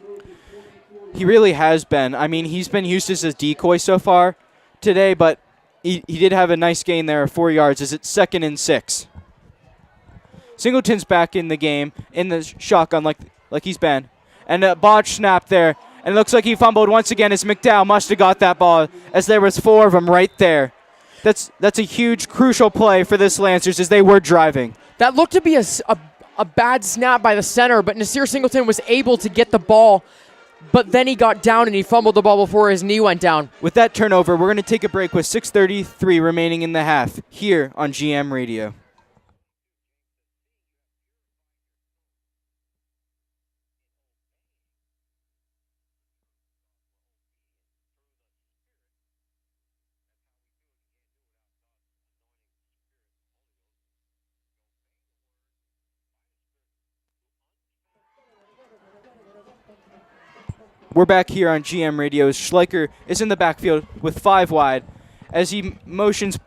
He really has been. I mean, he's been used as a decoy so far today, but he did have a nice gain there of 4 yards as it's 2nd and 6. Singleton's back in the game, in the shotgun like he's been. And a botch snap there. And it looks like he fumbled once again as McDowell must have got that ball as there was 4 of them right there. That's a huge, crucial play for this Lancers as they were driving. That looked to be a bad snap by the center, but Nasir Singleton was able to get the ball, but then he got down and he fumbled the ball before his knee went down. With that turnover, we're going to take a break with 6:33 remaining in the half here on GM Radio. We're back here on GM Radio. Schleicher is in the backfield with 5 wide as he motions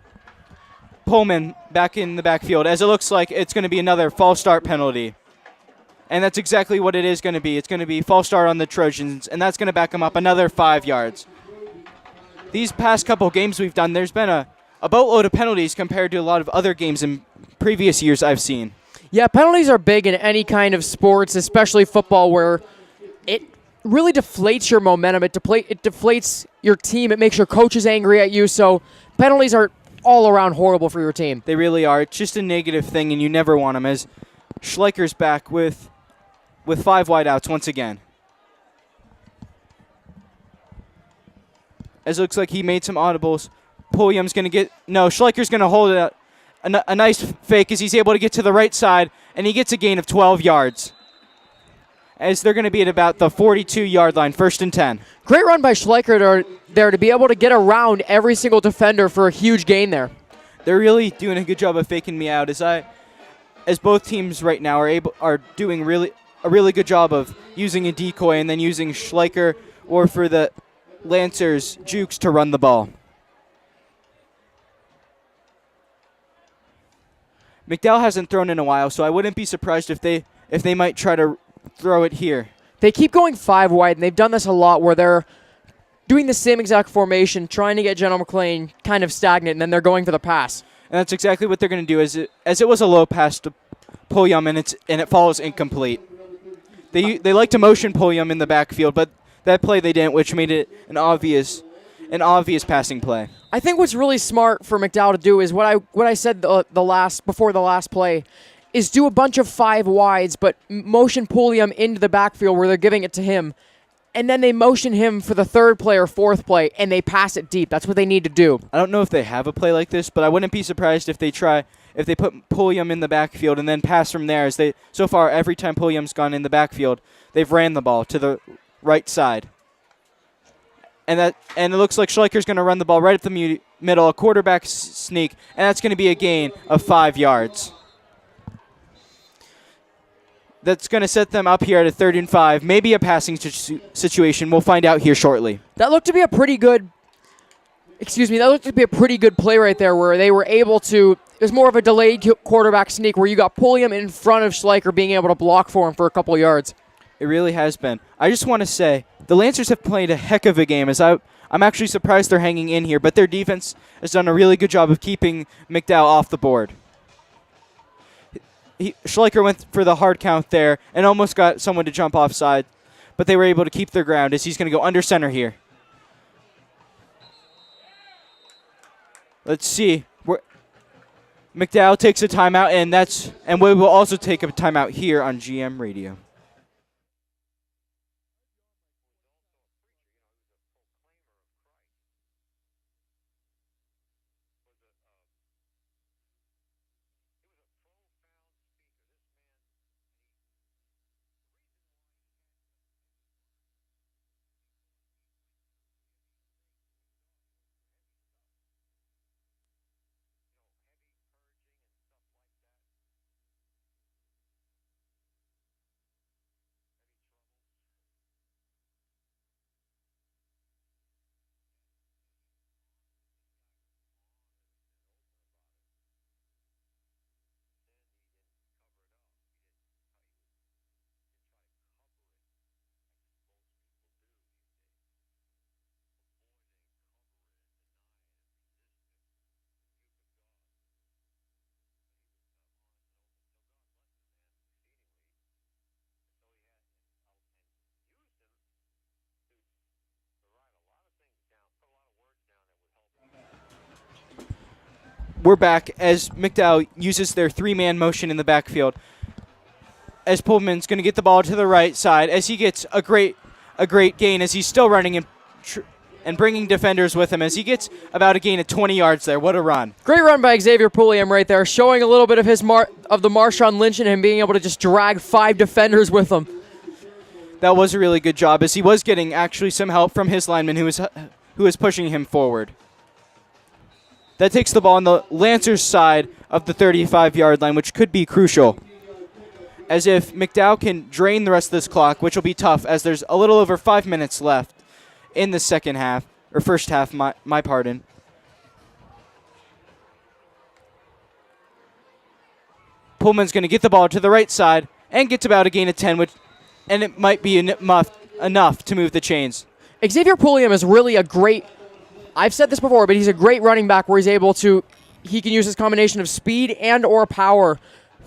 Pullman back in the backfield, as it looks like it's going to be another false start penalty. And that's exactly what it is going to be. It's going to be false start on the Trojans, and that's going to back them up another 5 yards. These past couple games we've done, there's been a boatload of penalties compared to a lot of other games in previous years I've seen. Yeah, penalties are big in any kind of sports, especially football, where it really deflates your momentum. It deflates your team. It makes your coaches angry at you. So penalties are all around horrible for your team. They really are. It's just a negative thing, and you never want them. As Schleicher's back with 5 wideouts once again. As it looks like he made some audibles. Pulliam's going to get... No, Schleicher's going to hold it out. A nice fake as he's able to get to the right side, and he gets a gain of 12 yards. As they're going to be at about the 42-yard line, 1st and 10. Great run by Schleicher there to be able to get around every single defender for a huge gain there. They're really doing a good job of faking me out as as both teams right now are doing a really good job of using a decoy and then using Schleicher or for the Lancers, Jukes to run the ball. McDowell hasn't thrown in a while, so I wouldn't be surprised if they might try to throw it here. They keep going 5 wide, and they've done this a lot where they're doing the same exact formation, trying to get General McLean kind of stagnant, and then they're going for the pass. And that's exactly what they're going to do. As it was a low pass to Pulliam, and it falls incomplete. They like to motion Pulliam in the backfield, but that play they didn't, which made it an obvious passing play. I think what's really smart for McDowell to do is what I said before the last play is do a bunch of 5 wides, but motion Pulliam into the backfield where they're giving it to him, and then they motion him for the 3rd play or 4th play, and they pass it deep. That's what they need to do. I don't know if they have a play like this, but I wouldn't be surprised if they put Pulliam in the backfield and then pass from there. So far, every time Pulliam's gone in the backfield, they've ran the ball to the right side. And it looks like Schleicher's going to run the ball right up the middle, a quarterback sneak, and that's going to be a gain of 5 yards. That's going to set them up here at a 3rd and 5, maybe a passing situation. We'll find out here shortly. That looked to be a pretty good play right there where they were able to, it was more of a delayed quarterback sneak where you got Pulliam in front of Schleicher being able to block for him for a couple of yards. It really has been. I just want to say, the Lancers have played a heck of a game. I'm actually surprised they're hanging in here, but their defense has done a really good job of keeping McDowell off the board. Schleicher went for the hard count there and almost got someone to jump offside, but they were able to keep their ground as he's going to go under center here. Let's see. McDowell takes a timeout, and we will also take a timeout here on GM Radio. We're back as McDowell uses their 3-man motion in the backfield. As Pullman's going to get the ball to the right side, as he gets a great gain, as he's still running and bringing defenders with him, as he gets about a gain of 20 yards there. What a run. Great run by Xavier Pulliam right there, showing a little bit of the Marshawn Lynch in him being able to just drag 5 defenders with him. That was a really good job, as he was getting actually some help from his lineman who was pushing him forward. That takes the ball on the Lancers side of the 35-yard line, which could be crucial. As if McDowell can drain the rest of this clock, which will be tough, as there's a little over 5 minutes left in the second half, or first half, my pardon. Pullman's going to get the ball to the right side and gets about a gain of 10, and it might be enough to move the chains. Xavier Pulliam is really a great, I've said this before, but he's a great running back where he can use his combination of speed and or power.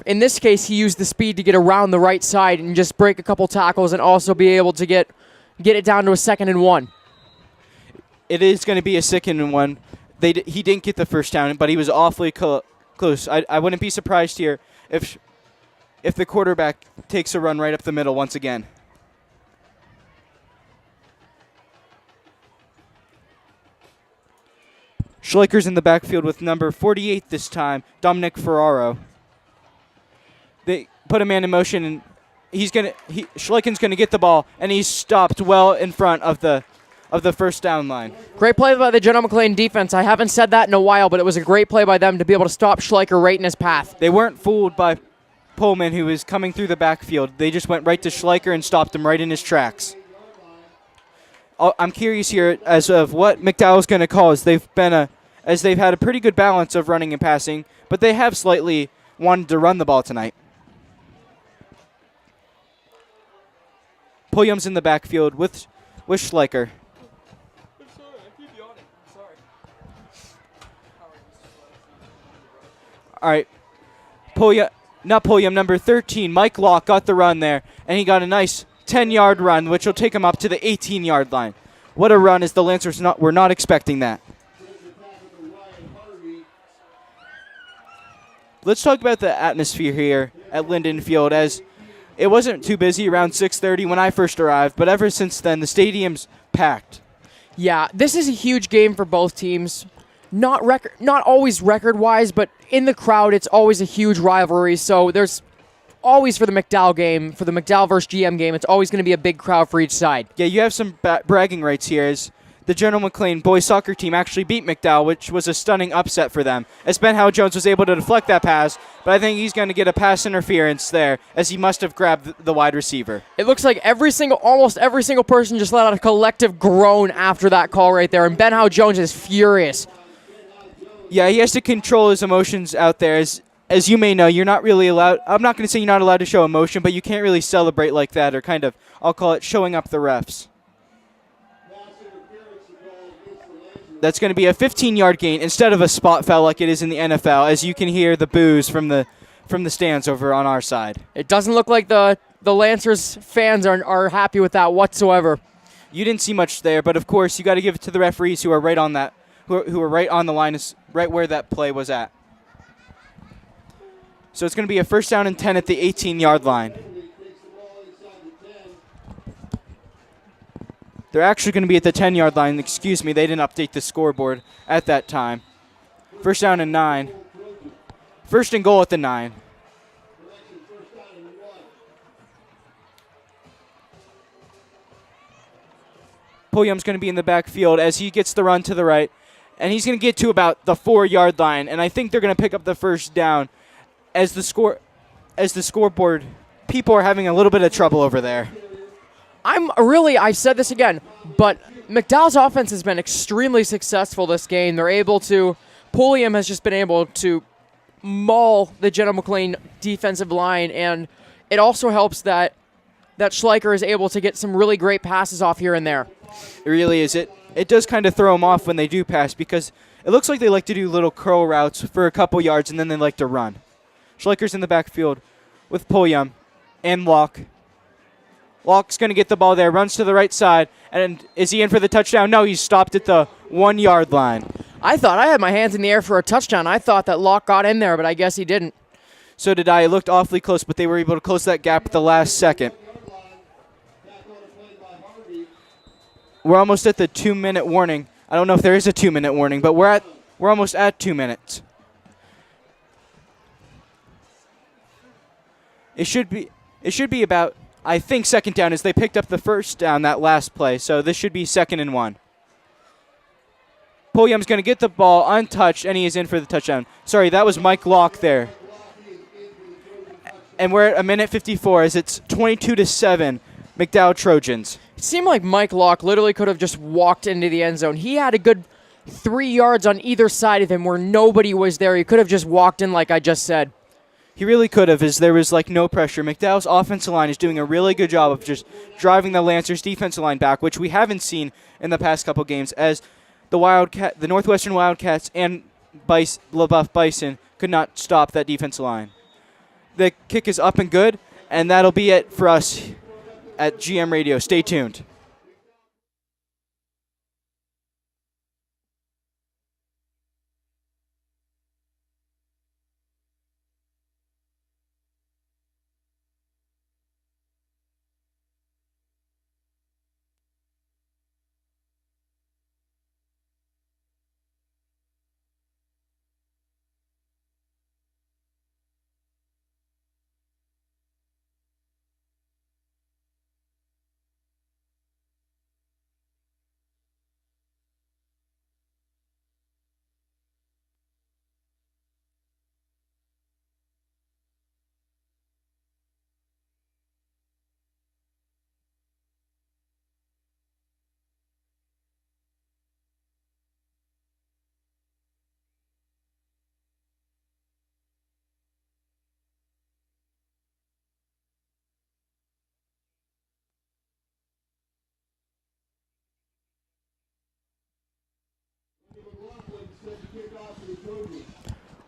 In this case, he used the speed to get around the right side and just break a couple tackles and also be able to get it down to a 2nd and 1. It is going to be a 2nd and 1. He didn't get the first down, but he was awfully close. I wouldn't be surprised here if the quarterback takes a run right up the middle once again. Schleicher's in the backfield with number 48 this time, Dominic Ferraro. They put a man in motion, and Schleichen's going to get the ball, and he's stopped well in front of the first down line. Great play by the General McLean defense. I haven't said that in a while, but it was a great play by them to be able to stop Schleicher right in his path. They weren't fooled by Pullman, who was coming through the backfield. They just went right to Schleicher and stopped him right in his tracks. I'm curious here as of what McDowell's going to call, as they've had a pretty good balance of running and passing, but they have slightly wanted to run the ball tonight. Pulliam's in the backfield with Schleicher. All right, Pulliam, number 13, Mike Locke got the run there, and he got a nice 10-yard run, which will take him up to the 18-yard line. What a run, as the Lancers were not expecting that. Let's talk about the atmosphere here at Linden Field, as it wasn't too busy around 6:30 when I first arrived, but ever since then, the stadium's packed. Yeah, this is a huge game for both teams. Not always record-wise, but in the crowd, it's always a huge rivalry. So there's always, for the McDowell game, for the McDowell versus GM game, it's always going to be a big crowd for each side. Yeah, you have some bragging rights here, as the General McLean boys soccer team actually beat McDowell, which was a stunning upset for them, as Ben Howe-Jones was able to deflect that pass, but I think he's going to get a pass interference there, as he must have grabbed the wide receiver. It looks like almost every single person just let out a collective groan after that call right there, and Ben Howe-Jones is furious. Yeah, he has to control his emotions out there. As you may know, you're not really allowed. I'm not going to say you're not allowed to show emotion, but you can't really celebrate like that, or kind of, I'll call it showing up the refs. That's going to be a 15-yard gain instead of a spot foul like it is in the NFL, as you can hear the boos from the stands over on our side. It doesn't look like the Lancers fans are happy with that whatsoever. You didn't see much there, but of course you got to give it to the referees who are right on that. Who are right on the line, is right where that play was at. So it's going to be a 1st down and 10 at the 18-yard line. They're actually going to be at the 10-yard line. Excuse me, they didn't update the scoreboard at that time. 1st down and 9. 1st and goal at the 9. Pulliam's going to be in the backfield as he gets the run to the right. And he's going to get to about the 4-yard line, and I think they're going to pick up the 1st down. As the scoreboard, people are having a little bit of trouble over there. I said this again, but McDowell's offense has been extremely successful this game. Pulliam has just been able to maul the General McLean defensive line, and it also helps that Schleicher is able to get some really great passes off here and there. It really is. It does kind of throw them off when they do pass, because it looks like they like to do little curl routes for a couple yards, and then they like to run. Schleicher's in the backfield with Pulliam and Locke. Locke's going to get the ball there, runs to the right side, and is he in for the touchdown? No, he's stopped at the 1-yard line. I thought I had my hands in the air for a touchdown. I thought that Locke got in there, but I guess he didn't. So did I. It looked awfully close, but they were able to close that gap at the last second. We're almost at the 2-minute warning. I don't know if there is a 2-minute warning, but we're almost at 2 minutes. It should be about, I think, 2nd down, as they picked up the 1st down that last play. So this should be 2nd and 1. Pulliam's going to get the ball untouched, and he is in for the touchdown. Sorry, that was Mike Locke there. And we're at 1:54 as it's 22-7, McDowell Trojans. It seemed like Mike Locke literally could have just walked into the end zone. He had a good 3 yards on either side of him where nobody was there. He could have just walked in like I just said. He really could have, as there was no pressure. McDowell's offensive line is doing a really good job of just driving the Lancers' defensive line back, which we haven't seen in the past couple games, as the Northwestern Wildcats and LaBeouf Bison could not stop that defensive line. The kick is up and good, and that'll be it for us at GM Radio. Stay tuned.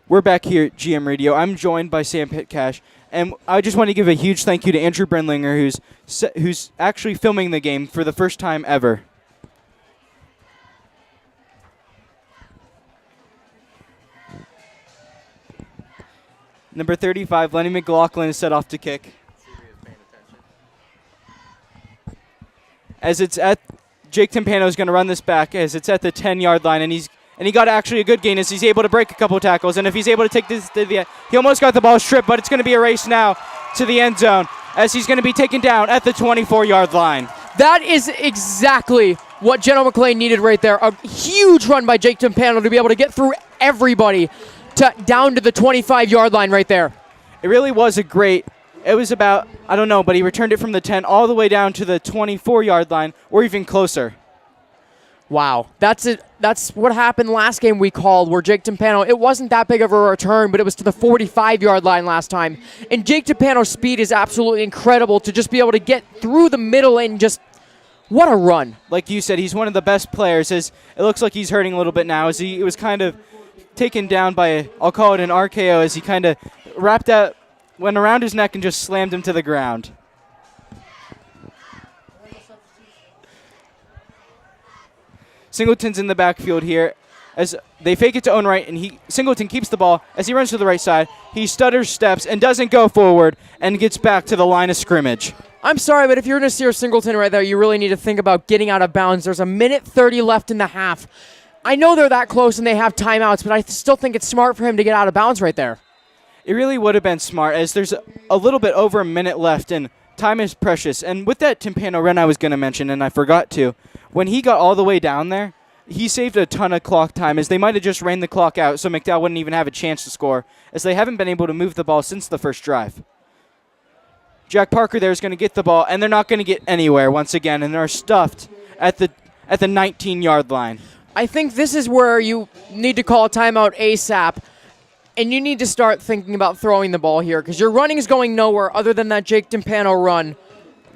We're back here at GM Radio. I'm joined by Sam Petkat, and I just want to give a huge thank you to Andrew Brendlinger, who's actually filming the game for the first time ever. Number 35, Lenny McLaughlin is set off to kick. As it's at Jake Timpano is going to run this back as it's at the 10-yard line, and he got actually a good gain as he's able to break a couple tackles. And if he's able to take this to the, he almost got the ball stripped, but it's going to be a race now to the end zone as he's going to be taken down at the 24-yard line. That is exactly what General McLean needed right there. A huge run by Jake Timpano to be able to get through everybody down to the 25-yard line right there. It really was it was about, I don't know, but he returned it from the 10 all the way down to the 24-yard line or even closer. Wow. That's it. That's what happened last game we called where Jake Timpano, it wasn't that big of a return, but it was to the 45-yard line last time. And Jake Timpano's speed is absolutely incredible to just be able to get through the middle and just, what a run. Like you said, he's one of the best players. As it looks like he's hurting a little bit now as he was kind of taken down by, I'll call it an RKO, as he kind of went around his neck and just slammed him to the ground. Singleton's in the backfield here as they fake it to Owen Wright, and Singleton keeps the ball. As he runs to the right side, he stutters steps and doesn't go forward and gets back to the line of scrimmage. I'm sorry, but if you're Nasir Singleton right there, you really need to think about getting out of bounds. There's a minute 30 left in the half. I know they're that close and they have timeouts, but I still think it's smart for him to get out of bounds right there. It really would have been smart as there's a little bit over a minute left and time is precious. And with that Timpano run I was going to mention, and I forgot to, when he got all the way down there, he saved a ton of clock time as they might have just ran the clock out so McDowell wouldn't even have a chance to score as they haven't been able to move the ball since the first drive. Jack Parker there is going to get the ball, and they're not going to get anywhere once again, and they're stuffed at the 19-yard line. I think this is where you need to call a timeout ASAP, and you need to start thinking about throwing the ball here because your running is going nowhere other than that Jake Timpano run,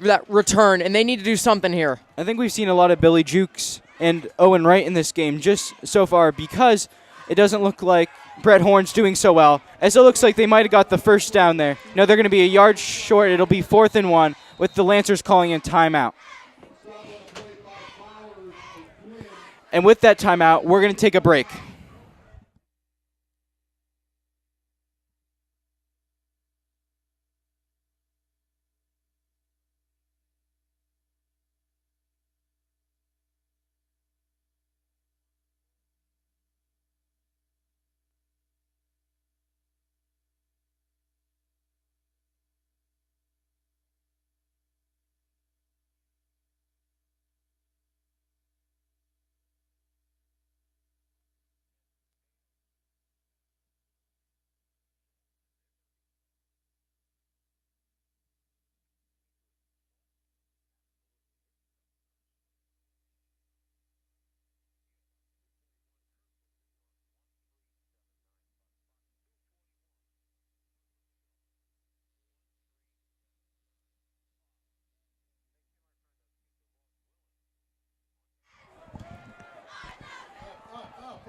that return, and they need to do something here. I think we've seen a lot of Billy Jukes and Owen Wright in this game just so far because it doesn't look like Brett Horn's doing so well, as it looks like they might have got the first down there. No, they're going to be a yard short. It'll be 4th and 1 with the Lancers calling in timeout. And with that timeout, we're going to take a break.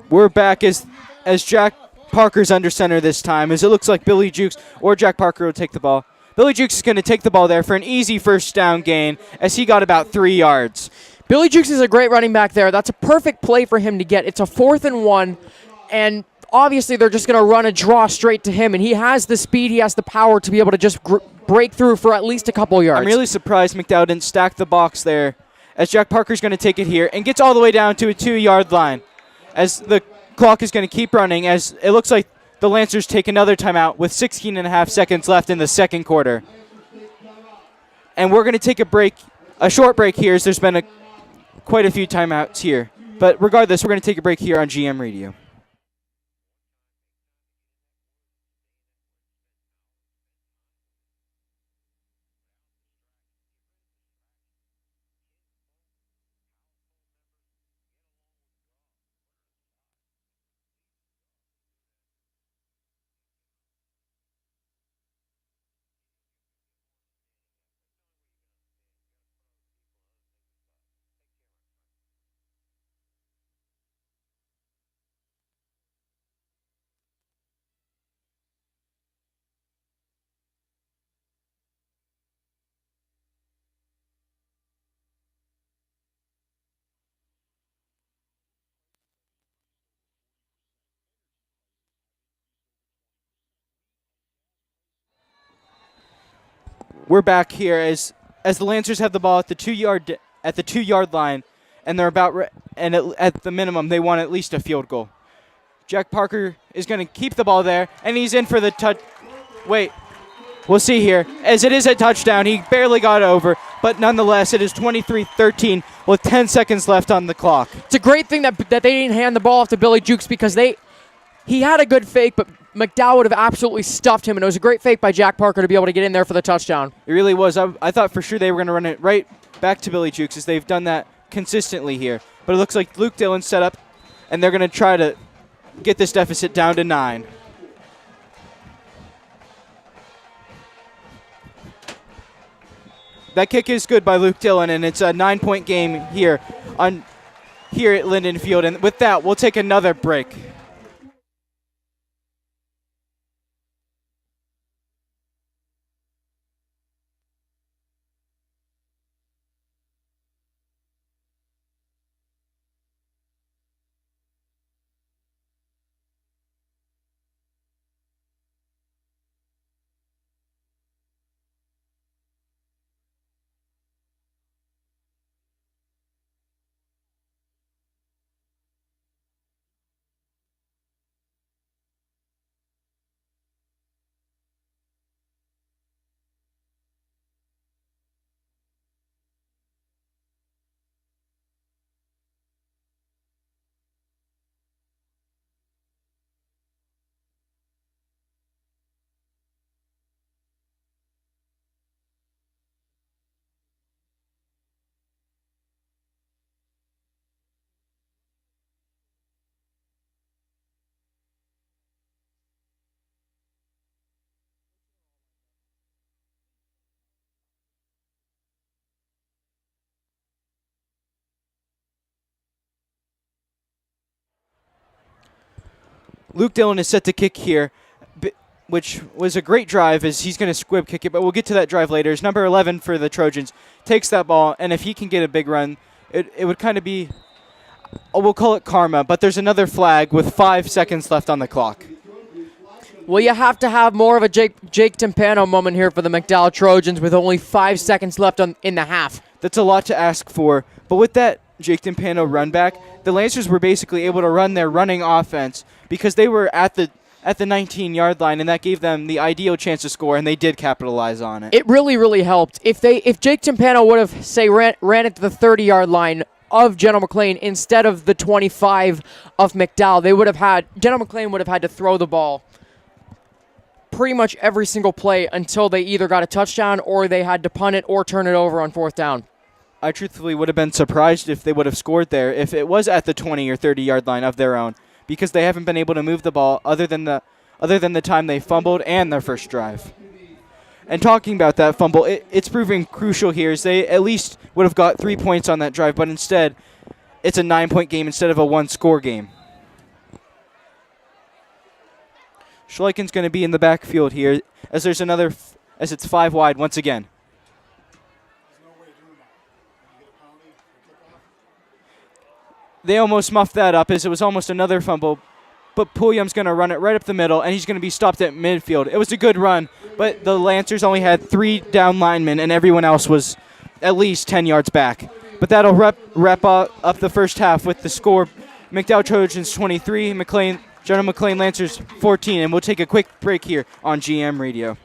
We're back as Jack Parker's under center this time, as it looks like Billy Jukes or Jack Parker will take the ball. Billy Jukes is going to take the ball there for an easy first down gain as he got about 3 yards. Billy Jukes is a great running back there. That's a perfect play for him to get. It's a 4th and 1, and obviously they're just going to run a draw straight to him, and he has the speed, he has the power to be able to just break through for at least a couple yards. I'm really surprised McDowell didn't stack the box there as Jack Parker's going to take it here and gets all the way down to a 2-yard line as the clock is going to keep running as it looks like the Lancers take another timeout with 16 and a half seconds left in the second quarter. And we're going to take a short break here as there's been quite a few timeouts here. But regardless, we're going to take a break here on GM Radio. we're back here as the Lancers have the ball at the 2-yard line, and they're at the minimum they want at least a field goal. Jack Parker is going to keep the ball there, and he's in for the touch. Wait, we'll see here. As it is a touchdown, he barely got over, but nonetheless, it is 23-13 with 10 seconds left on the clock. It's a great thing that they didn't hand the ball off to Billy Jukes because he had a good fake, but McDowell would have absolutely stuffed him, and it was a great fake by Jack Parker to be able to get in there for the touchdown. It really was. I thought for sure they were going to run it right back to Billy Jukes, as they've done that consistently here. But it looks like Luke Dillon's set up, and they're going to try to get this deficit down to 9. That kick is good by Luke Dillon, and it's a 9-point game here at Linden Field. And with that, we'll take another break. Luke Dillon is set to kick here, which was a great drive, as he's going to squib kick it, but we'll get to that drive later. As number 11 for the Trojans takes that ball, and if he can get a big run, it would kind of be, we'll call it karma, but there's another flag with 5 seconds left on the clock. Well, you have to have more of a Jake Timpano moment here for the McDowell Trojans with only 5 seconds left in the half. That's a lot to ask for, but with that Jake Timpano run back, the Lancers were basically able to run their running offense because they were at the 19-yard line, and that gave them the ideal chance to score, and they did capitalize on it. It really, really helped. If Jake Timpano would have, say, ran it to the 30-yard line of General McLean instead of the 25 of McDowell, General McLean would have had to throw the ball pretty much every single play until they either got a touchdown or they had to punt it or turn it over on 4th down. I truthfully would have been surprised if they would have scored there if it was at the 20 or 30-yard line of their own, because they haven't been able to move the ball other than the time they fumbled and their first drive. And talking about that fumble, it's proving crucial here, as they at least would have got 3 points on that drive, but instead it's a 9-point game instead of a 1-score game. Schleichen's going to be in the backfield here, as there's as it's 5 wide once again. They almost muffed that up, as it was almost another fumble, but Pulliam's going to run it right up the middle, and he's going to be stopped at midfield. It was a good run, but the Lancers only had 3 down linemen, and everyone else was at least 10 yards back. But that'll wrap up the first half with the score: McDowell Trojans 23, General McLean Lancers 14, and we'll take a quick break here on GM Radio.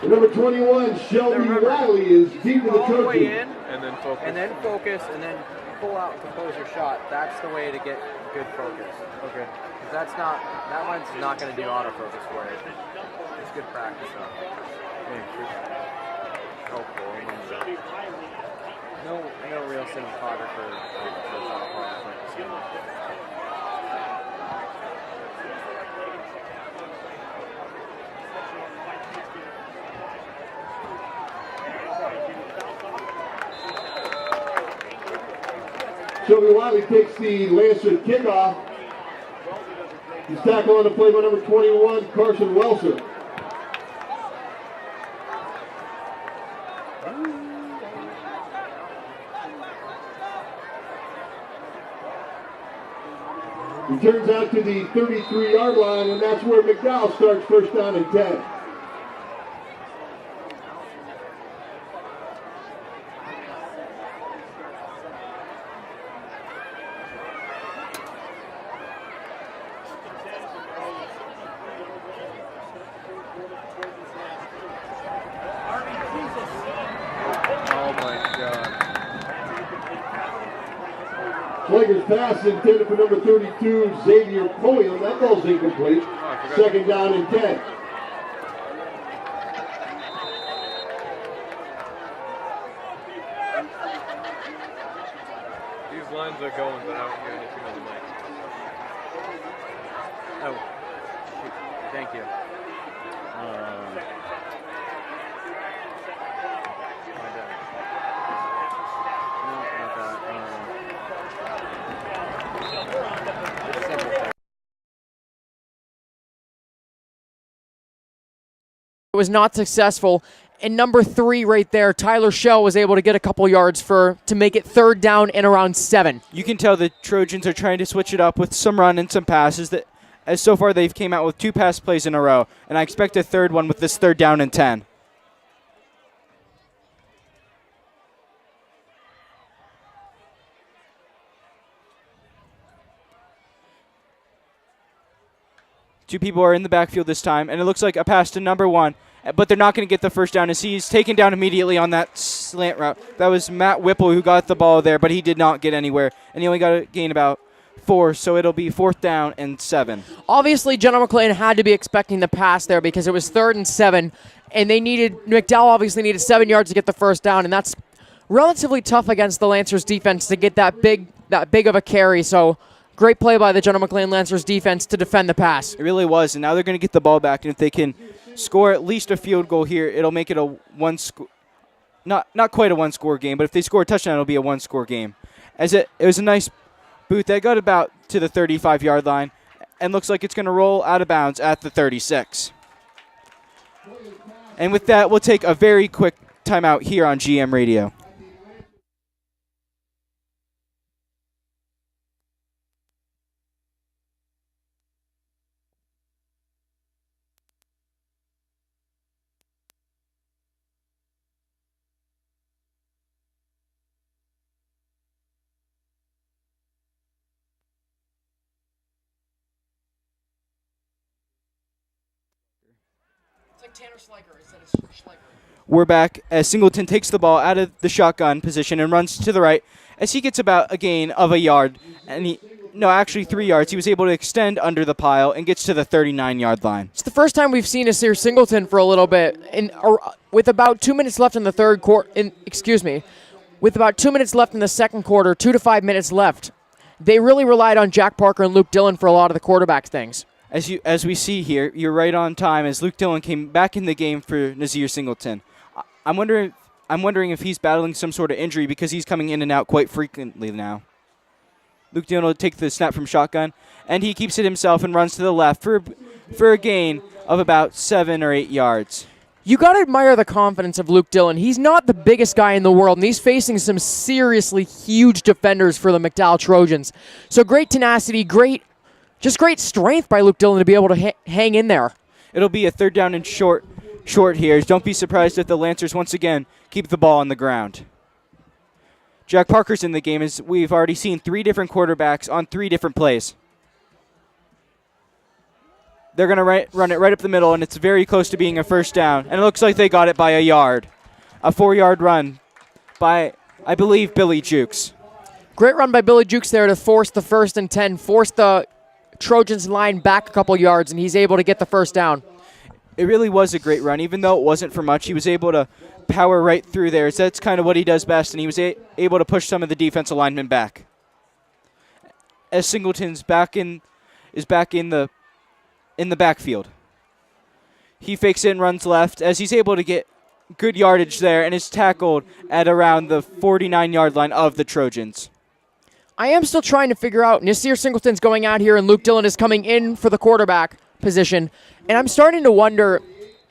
Number 21, Shelby Riley, is deep in the all the way Trojan. in, and then focus, and then pull out, compose your shot. That's the way to get good focus. Okay. That one's not going to do autofocus for you. It's good practice, though. Helpful. No real cinematographer does autofocus. Shelby Riley takes the Lancer kickoff. He's tackled on the play by number 21, Carson Welser. He turns out to the 33-yard line, and that's where McDowell starts first down and 10. Oh my God. Slager's pass intended for number 32, Xavier Pulliam. That ball's incomplete. Second down and 10. These lines are going, but I don't hear anything on the mic. Oh, thank you. My bad. No, not that. It was not successful. And number 3 right there, Tyler Shell was able to get a couple yards to make it third down and around 7. You can tell the Trojans are trying to switch it up with some run and some passes. That, as so far they've came out with 2 pass plays in a row, and I expect a third one with this third down and 10. Two people are in the backfield this time, and it looks like a pass to number 1, but they're not going to get the first down as he's taken down immediately on that slant route. That was Matt Whipple who got the ball there, but he did not get anywhere, and he only got to gain about 4, so it'll be 4th down and 7. Obviously, General McLean had to be expecting the pass there because it was 3rd and 7, and McDowell obviously needed 7 yards to get the first down, and that's relatively tough against the Lancers defense to get that big of a carry, so great play by the General McLean Lancers defense to defend the pass. It really was, and now they're going to get the ball back, and if they can score at least a field goal here, it'll make it a not quite a one-score game, but if they score a touchdown, it'll be a one-score game. As it was a nice boot that got about to the 35-yard line, and looks like it's going to roll out of bounds at the 36. And with that, we'll take a very quick timeout here on GM Radio. It's like Tanner Schleicher instead of Schleicher. We're back as Singleton takes the ball out of the shotgun position and runs to the right as he gets about a gain of a yard. And actually 3 yards. He was able to extend under the pile and gets to the 39-yard line. It's the first time we've seen Nasir Singleton for a little bit. With about 2 minutes left in the third quarter, with about 2 minutes left in the second quarter, 2 to 5 minutes left, they really relied on Jack Parker and Luke Dillon for a lot of the quarterback things. As we see here, you're right on time as Luke Dillon came back in the game for Nasir Singleton. I'm wondering if he's battling some sort of injury because he's coming in and out quite frequently now. Luke Dillon will take the snap from shotgun, and he keeps it himself and runs to the left for a gain of about 7 or 8 yards. You got to admire the confidence of Luke Dillon. He's not the biggest guy in the world, and he's facing some seriously huge defenders for the McDowell Trojans. So great tenacity, great strength by Luke Dillon to be able to hang in there. It'll be a third down and short here. Don't be surprised if the Lancers once again keep the ball on the ground. Jack Parker's in the game as we've already seen 3 different quarterbacks on 3 different plays. They're going to run it right up the middle, and it's very close to being a first down. And it looks like they got it by a yard. A 4-yard run by, I believe, Billy Jukes. Great run by Billy Jukes there to force the 1st and 10, force the Trojans line back a couple yards, and he's able to get the first down. It really was a great run. Even though it wasn't for much, he was able to power right through there. So that's kind of what he does best, and he was able to push some of the defensive linemen back. As Singleton's back in the backfield. He fakes it and runs left as he's able to get good yardage there and is tackled at around the 49-yard line of the Trojans. I am still trying to figure out, Nasir Singleton's going out here and Luke Dillon is coming in for the quarterback position, and I'm starting to wonder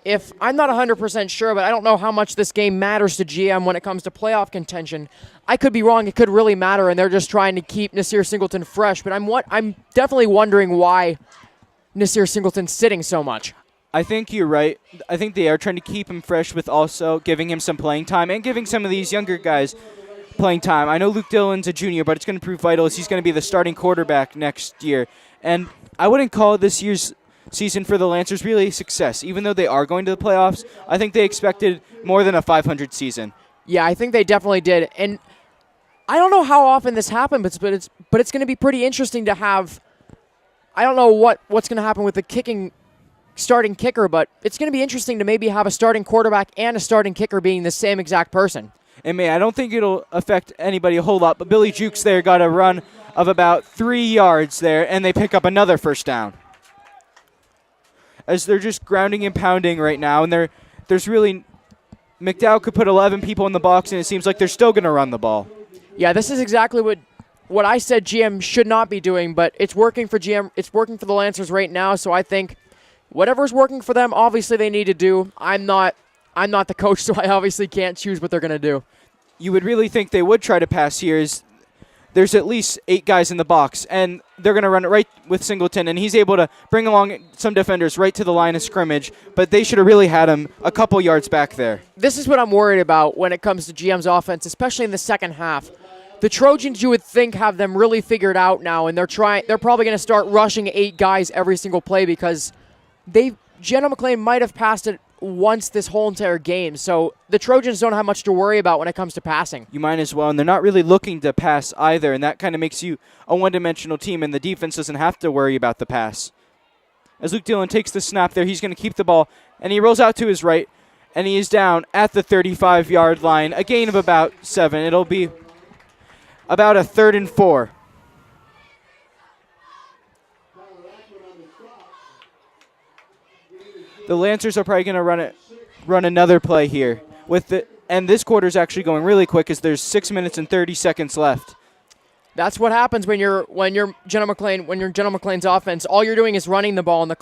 if I'm not 100% sure, but I don't know how much this game matters to GM when it comes to playoff contention. I could be wrong. It could really matter, and they're just trying to keep Nasir Singleton fresh. But I'm definitely wondering why Nasir Singleton's sitting so much. I think you're right. I think they are trying to keep him fresh with also giving him some playing time and giving some of these younger guys playing time. I know Luke Dillon's a junior, but it's going to prove vital as he's going to be the starting quarterback next year. And I wouldn't call this year's season for the Lancers really a success. Even though they are going to the playoffs, I think they expected more than a 500 season. Yeah, I think they definitely did. And I don't know how often this happens, but it's going to be pretty interesting to have. I don't know what's going to happen with the starting kicker, but it's going to be interesting to maybe have a starting quarterback and a starting kicker being the same exact person. And I don't think it'll affect anybody a whole lot, but Billy Jukes there got a run of about 3 yards there, and they pick up another first down. As they're just grounding and pounding right now, and there's really McDowell could put 11 people in the box, and it seems like they're still going to run the ball. Yeah, this is exactly what I said GM should not be doing, but it's working for GM. It's working for the Lancers right now, so I think whatever's working for them, obviously they need to do. I'm not the coach, so I obviously can't choose what they're going to do. You would really think they would try to pass here. There's at least 8 guys in the box, and they're going to run it right with Singleton, and he's able to bring along some defenders right to the line of scrimmage, but they should have really had him a couple yards back there. This is what I'm worried about when it comes to GM's offense, especially in the second half. The Trojans, you would think, have them really figured out now, and they're probably going to start rushing 8 guys every single play because Jenna McLean might have passed it once this whole entire game. So the Trojans don't have much to worry about when it comes to passing. You might as well, and they're not really looking to pass either, and that kind of makes you a one-dimensional team, and the defense doesn't have to worry about the pass. As Luke Dillon takes the snap there, he's going to keep the ball, and he rolls out to his right, and he is down at the 35-yard line, a gain of about 7. It'll be about a 3rd and 4. The Lancers are probably going to run another play here and this quarter's actually going really quick as there's 6 minutes and 30 seconds left. That's what happens when you're Jenna McLean's offense. All you're doing is running the ball, and the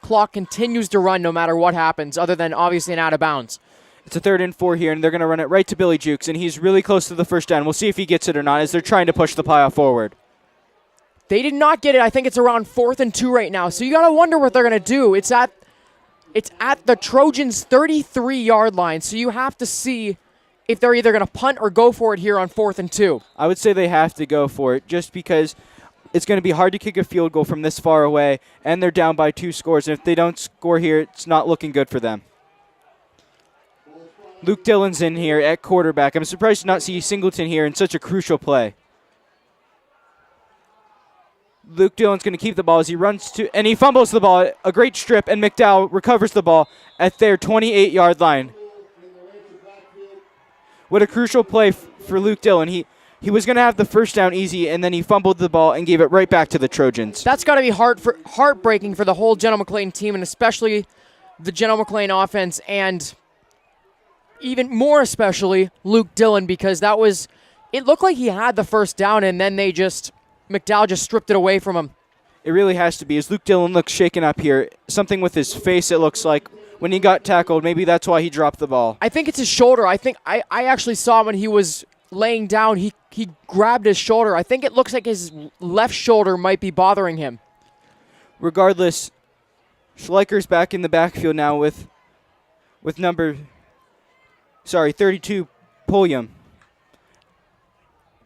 clock continues to run no matter what happens, other than obviously an out of bounds. It's a 3rd and 4 here, and they're going to run it right to Billy Jukes, and he's really close to the first down. We'll see if he gets it or not as they're trying to push the pile forward. They did not get it. I think it's around 4th and 2 right now. So you got to wonder what they're going to do. It's at the Trojans' 33-yard line, so you have to see if they're either going to punt or go for it here on 4th and 2. I would say they have to go for it just because it's going to be hard to kick a field goal from this far away, and they're down by 2 scores. And if they don't score here, it's not looking good for them. Luke Dillon's in here at quarterback. I'm surprised to not see Singleton here in such a crucial play. Luke Dillon's going to keep the ball as he runs to, and he fumbles the ball. A great strip, and McDowell recovers the ball at their 28-yard line. What a crucial play for Luke Dillon. He was going to have the first down easy, and then he fumbled the ball and gave it right back to the Trojans. That's got to be heartbreaking for the whole Jenna McLean team, and especially the Jenna McLean offense, and even more especially Luke Dillon, because it looked like he had the first down, and then McDowell just stripped it away from him. It really has to be, as Luke Dillon looks shaken up here. Something with his face, it looks like, when he got tackled. Maybe that's why he dropped the ball. I think it's his shoulder. I think I actually saw when he was laying down, he grabbed his shoulder. I think it looks like his left shoulder might be bothering him. Regardless, Schleicher's back in the backfield now with number 32, Pulliam.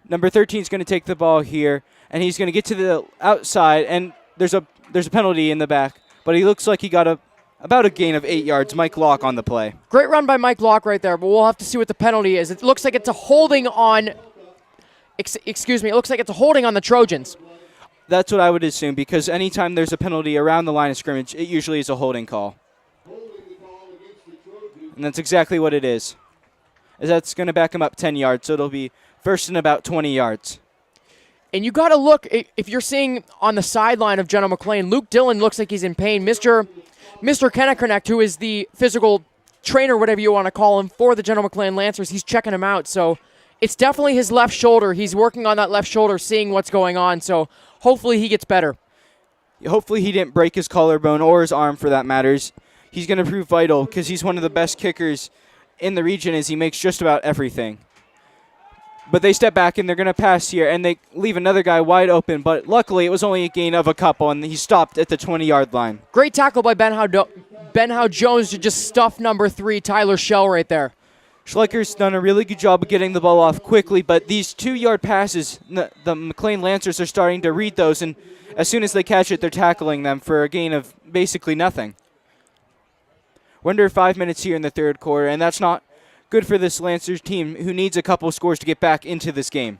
Number 13 is going to take the ball here, and he's going to get to the outside, and there's a penalty in the back, but he looks like he got about a gain of 8 yards. Mike Locke on the play. Great run by Mike Locke right there, but we'll have to see what the penalty is. It looks like it's a holding on. It looks like it's a holding on the Trojans. That's what I would assume, because anytime there's a penalty around the line of scrimmage, it usually is a holding call. And that's exactly what it is. As that's going to back him up 10 yards, so it'll be first and about 20 yards. And you got to look, if you're seeing on the sideline of Jenna McLean, Luke Dillon looks like he's in pain. Mr. Kennekernecht, who is the physical trainer, whatever you want to call him, for the Jenna McLean Lancers, he's checking him out. So it's definitely his left shoulder. He's working on that left shoulder, seeing what's going on. So hopefully he gets better. Hopefully he didn't break his collarbone or his arm, for that matter. he's going to prove vital because he's one of the best kickers in the region as he makes just about everything. But they step back and they're going to pass here, and they leave another guy wide open. But luckily, it was only a gain of a couple, and he stopped at the 20-yard line. Great tackle by Ben Howe Jones to just stuff number 3, Tyler Shell, right there. Schleicher's done a really good job of getting the ball off quickly, but these 2-yard passes, the McLean Lancers are starting to read those, and as soon as they catch it, they're tackling them for a gain of basically nothing. We're under 5 minutes here in the third quarter, and that's not good for this Lancers team who needs a couple scores to get back into this game.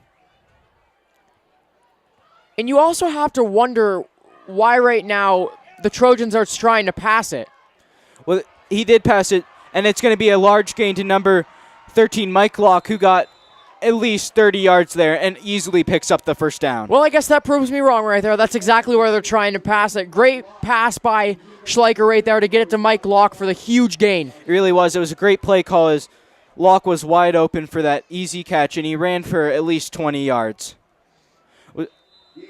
And you also have to wonder why right now the Trojans are trying to pass it. Well, he did pass it, and it's going to be a large gain to number 13, Mike Locke, who got at least 30 yards there and easily picks up the first down. Well, I guess that proves me wrong right there. That's exactly where they're trying to pass it. Great pass by Schleicher right there to get it to Mike Locke for the huge gain. It really was. It was a great play call as Locke was wide open for that easy catch, and he ran for at least 20 yards.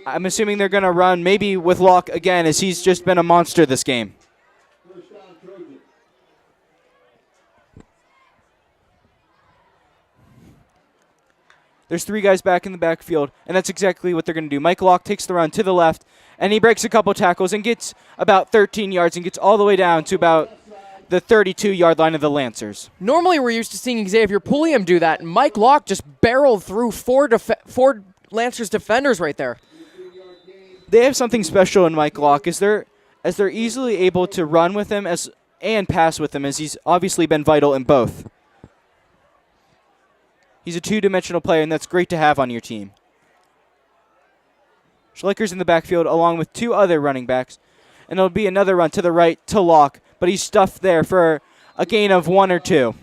I'm assuming they're going to run maybe with Locke again, as he's just been a monster this game. There's 3 guys back in the backfield, and that's exactly what they're going to do. Mike Locke takes the run to the left, and he breaks a couple tackles and gets about 13 yards and gets all the way down to about the 32-yard line of the Lancers. Normally we're used to seeing Xavier Pulliam do that, and Mike Locke just barreled through 4 Lancers defenders right there. They have something special in Mike Locke as they're easily able to run with him and pass with him, as he's obviously been vital in both. He's a two-dimensional player, and that's great to have on your team. Schleicher's in the backfield along with 2 other running backs, and it'll be another run to the right to Locke, but he's stuffed there for a gain of 1 or 2.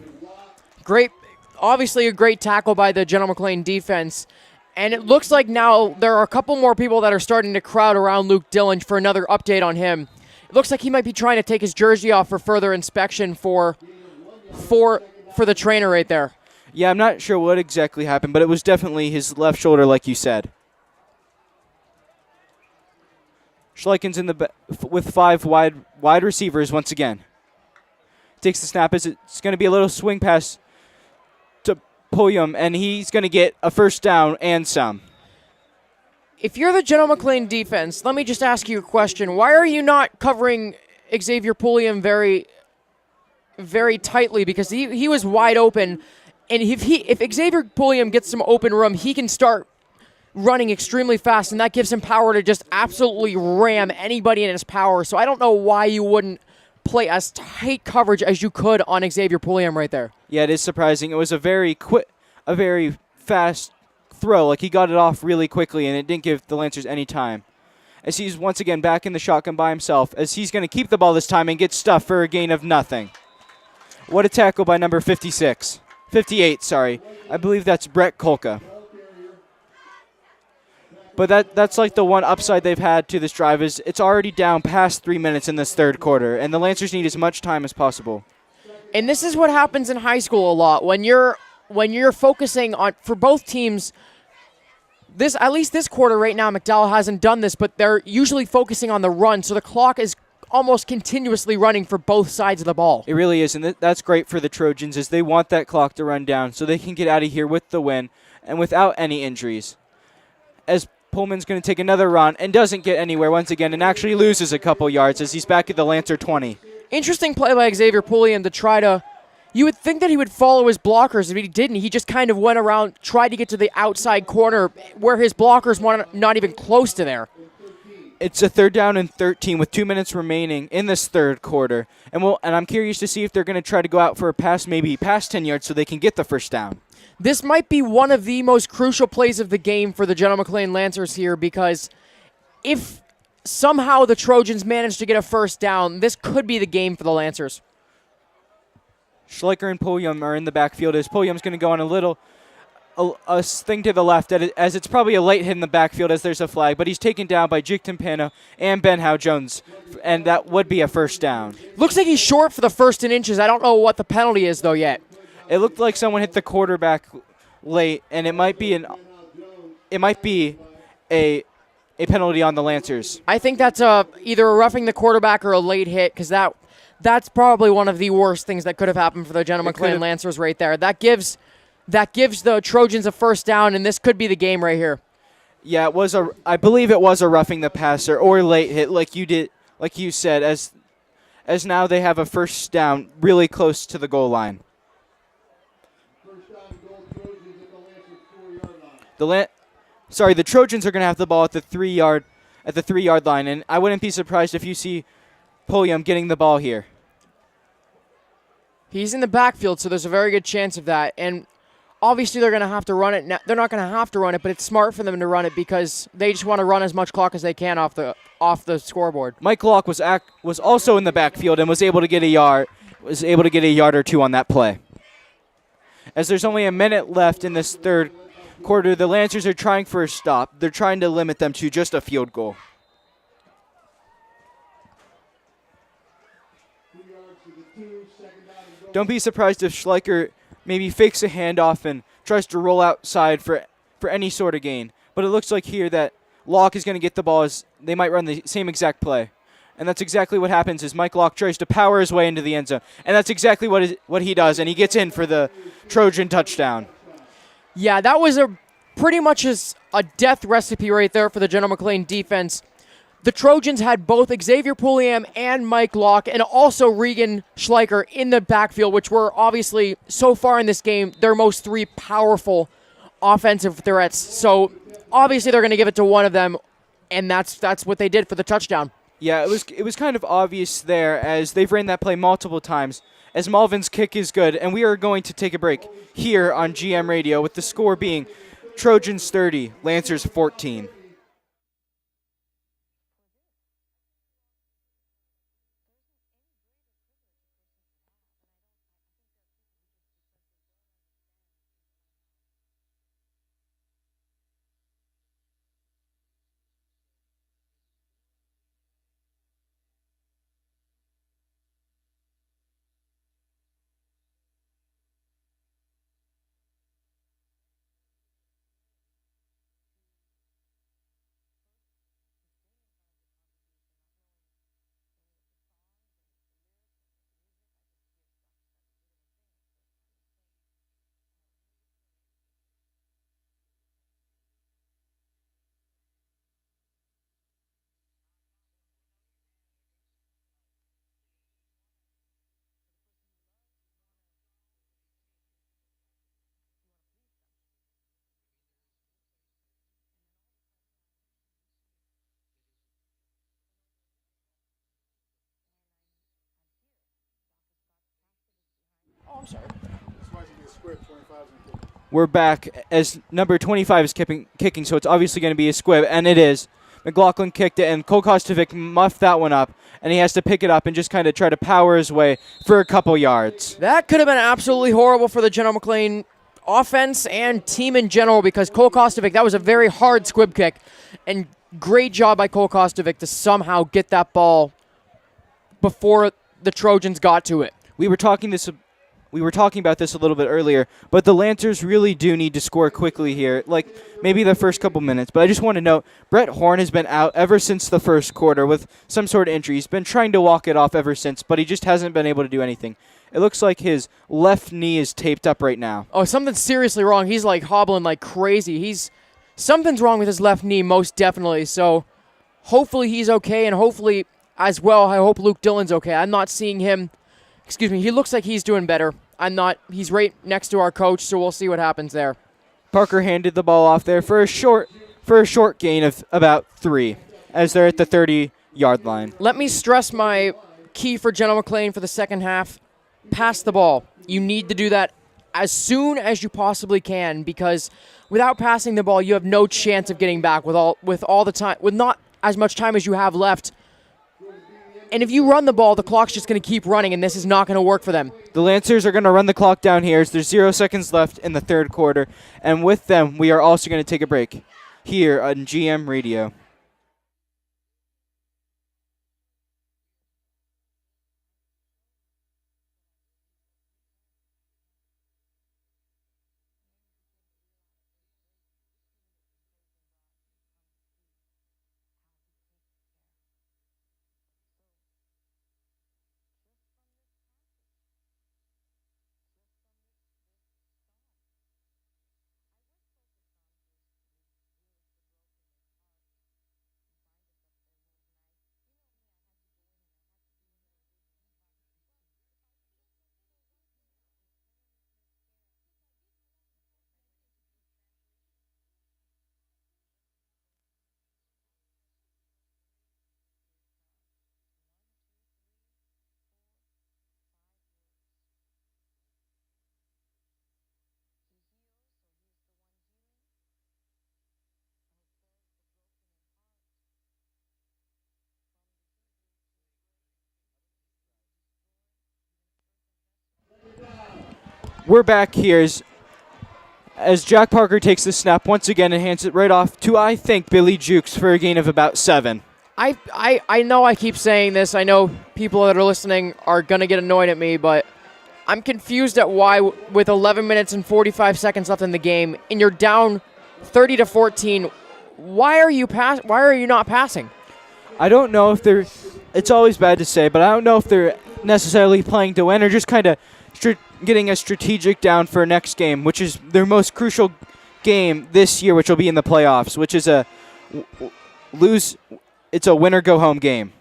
Obviously a great tackle by the General McLean defense, and it looks like now there are a couple more people that are starting to crowd around Luke Dillon for another update on him. It looks like he might be trying to take his jersey off for further inspection for the trainer right there. Yeah, I'm not sure what exactly happened, but it was definitely his left shoulder, like you said. Schleichen's in with 5 wide receivers once again. Takes the snap as it's going to be a little swing pass to Pulliam, and he's going to get a first down and some. If you're the General McLean defense, let me just ask you a question. Why are you not covering Xavier Pulliam very, very tightly? Because he was wide open. And if Xavier Pulliam gets some open room, he can start running extremely fast, and that gives him power to just absolutely ram anybody in his power. So I don't know why you wouldn't play as tight coverage as you could on Xavier Pulliam right there. Yeah, it is surprising. It was a very fast throw. Like, he got it off really quickly, and it didn't give the Lancers any time. As he's once again back in the shotgun by himself, as he's going to keep the ball this time and get stuffed for a gain of nothing. What a tackle by number 58, sorry. I believe that's Brett Kolka. But that's like the one upside they've had to this drive is it's already down past 3 minutes in this third quarter, and the Lancers need as much time as possible. And this is what happens in high school a lot. When you're focusing on, for both teams, at least this quarter right now, McDowell hasn't done this, but they're usually focusing on the run, so the clock is almost continuously running for both sides of the ball. It really is, and that's great for the Trojans as they want that clock to run down so they can get out of here with the win and without any injuries. As Pullman's going to take another run and doesn't get anywhere once again and actually loses a couple yards as he's back at the Lancer 20. Interesting play by Xavier Pulliam to try to... You would think that he would follow his blockers, but he didn't. He just kind of went around, tried to get to the outside corner where his blockers were not even close to there. It's a 3rd down and 13 with 2 minutes remaining in this third quarter. And I'm curious to see if they're going to try to go out for a pass, maybe past 10 yards so they can get the first down. This might be one of the most crucial plays of the game for the General McLean Lancers here, because if somehow the Trojans manage to get a first down, this could be the game for the Lancers. Schleicher and Pulliam are in the backfield as Pulliam's going to go on a thing to the left as it's probably a late hit in the backfield as there's a flag, but he's taken down by Jake Timpano and Ben Howe Jones, and that would be a first down. Looks like he's short for the 1st and inches. I don't know what the penalty is, though, yet. It looked like someone hit the quarterback late, and it might be a penalty on the Lancers. I think that's either a roughing the quarterback or a late hit, because that That's probably one of the worst things that could have happened for the Jenna McLean could've- Lancers right there. That gives the Trojans a first down, and this could be the game right here. Yeah, I believe it was a roughing the passer or late hit, like you said, as now they have a first down really close to the goal line. First down and goal, Trojans at the Lancers 4-yard line. The Trojans are going to have the ball at the 3-yard line, and I wouldn't be surprised if you see Pulliam getting the ball here. He's in the backfield, so there's a very good chance of that. And obviously they're going to have to run it. They're not going to have to run it, but it's smart for them to run it because they just want to run as much clock as they can off the scoreboard. Mike Locke was also in the backfield and was able to get a yard or two on that play. As there's only a minute left in this third quarter, the Lancers are trying for a stop. They're trying to limit them to just a field goal. 2 yards to the 2, second down and goal. Don't be surprised if Schleicher maybe fakes a handoff and tries to roll outside for any sort of gain. But it looks like here that Locke is going to get the ball as they might run the same exact play. And that's exactly what happens is Mike Locke tries to power his way into the end zone. And that's exactly what he does, and he gets in for the Trojan touchdown. Yeah, that was pretty much a death recipe right there for the Jenna McLean defense. The Trojans had both Xavier Pulliam and Mike Locke and also Regan Schleicher in the backfield, which were obviously, so far in this game, their most three powerful offensive threats. So obviously they're going to give it to one of them, and that's what they did for the touchdown. Yeah, it was kind of obvious there as they've ran that play multiple times. As Malvin's kick is good, and we are going to take a break here on GM Radio with the score being Trojans 30, Lancers 14. We're back as number 25 is kicking, so it's obviously going to be a squib, and it is. McLaughlin kicked it, and Cole Kostovic muffed that one up, and he has to pick it up and just kind of try to power his way for a couple yards. That could have been absolutely horrible for the Jenna McLean offense and team in general because Cole Kostovic, that was a very hard squib kick, and great job by Cole Kostovic to somehow get that ball before the Trojans got to it. We were talking about this a little bit earlier, but the Lancers really do need to score quickly here, like maybe the first couple minutes. But I just want to note, Brett Horn has been out ever since the first quarter with some sort of injury. He's been trying to walk it off ever since, but he just hasn't been able to do anything. It looks like his left knee is taped up right now. Oh, something's seriously wrong. He's like hobbling like crazy. Something's wrong with his left knee, most definitely. So hopefully he's okay, and hopefully as well, I hope Luke Dillon's okay. I'm not seeing him. Excuse me. He looks like he's doing better. He's right next to our coach, so we'll see what happens there. Parker handed the ball off there for a short gain of about 3 as they're at the 30-yard line. Let me stress my key for Jenna McLean for the second half. Pass the ball. You need to do that as soon as you possibly can because without passing the ball, you have no chance of getting back with not as much time as you have left. And if you run the ball, the clock's just going to keep running, and this is not going to work for them. The Lancers are going to run the clock down here as there's 0 seconds left in the third quarter. And with them, we are also going to take a break here on GM Radio. we're back here as Jack Parker takes the snap once again and hands it right off to, I think, Billy Jukes for a gain of about 7. I know I keep saying this. I know people that are listening are going to get annoyed at me, but I'm confused at why, with 11 minutes and 45 seconds left in the game, and you're down 30-14, why are you not passing? I don't know if they're, it's always bad to say, but I don't know if they're necessarily playing to win or just kind of getting a strategic down for next game, which is their most crucial game this year, which will be in the playoffs, which is it's a winner go home game.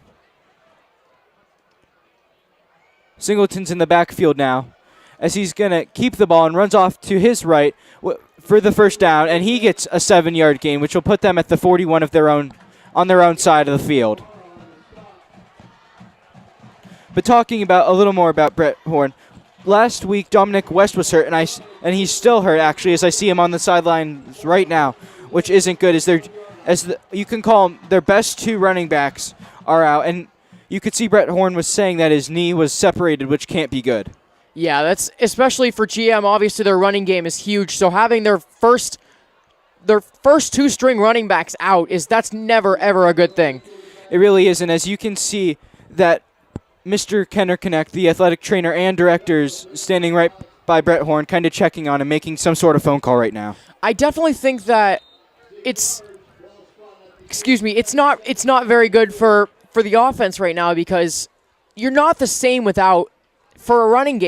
Singleton's in the backfield now as he's going to keep the ball and runs off to his right for the first down, and he gets a 7-yard gain, which will put them at the 41 of their own on their own side of the field. But talking about a little more about Brett Horn, last week Dominic West was hurt, and he's still hurt actually, as I see him on the sidelines right now, which isn't good. You can call them their best 2 running backs are out, and you could see Brett Horn was saying that his knee was separated, which can't be good. Yeah, that's especially for GM. Obviously, their running game is huge. So having their first 2-string running backs out that's never ever a good thing. It really is, and as you can see that Mr. Kenner Connect, the athletic trainer and director, is standing right by Brett Horn, kind of checking on him, making some sort of phone call right now. I definitely think that it's not very good for the offense right now, because you're not the same for a running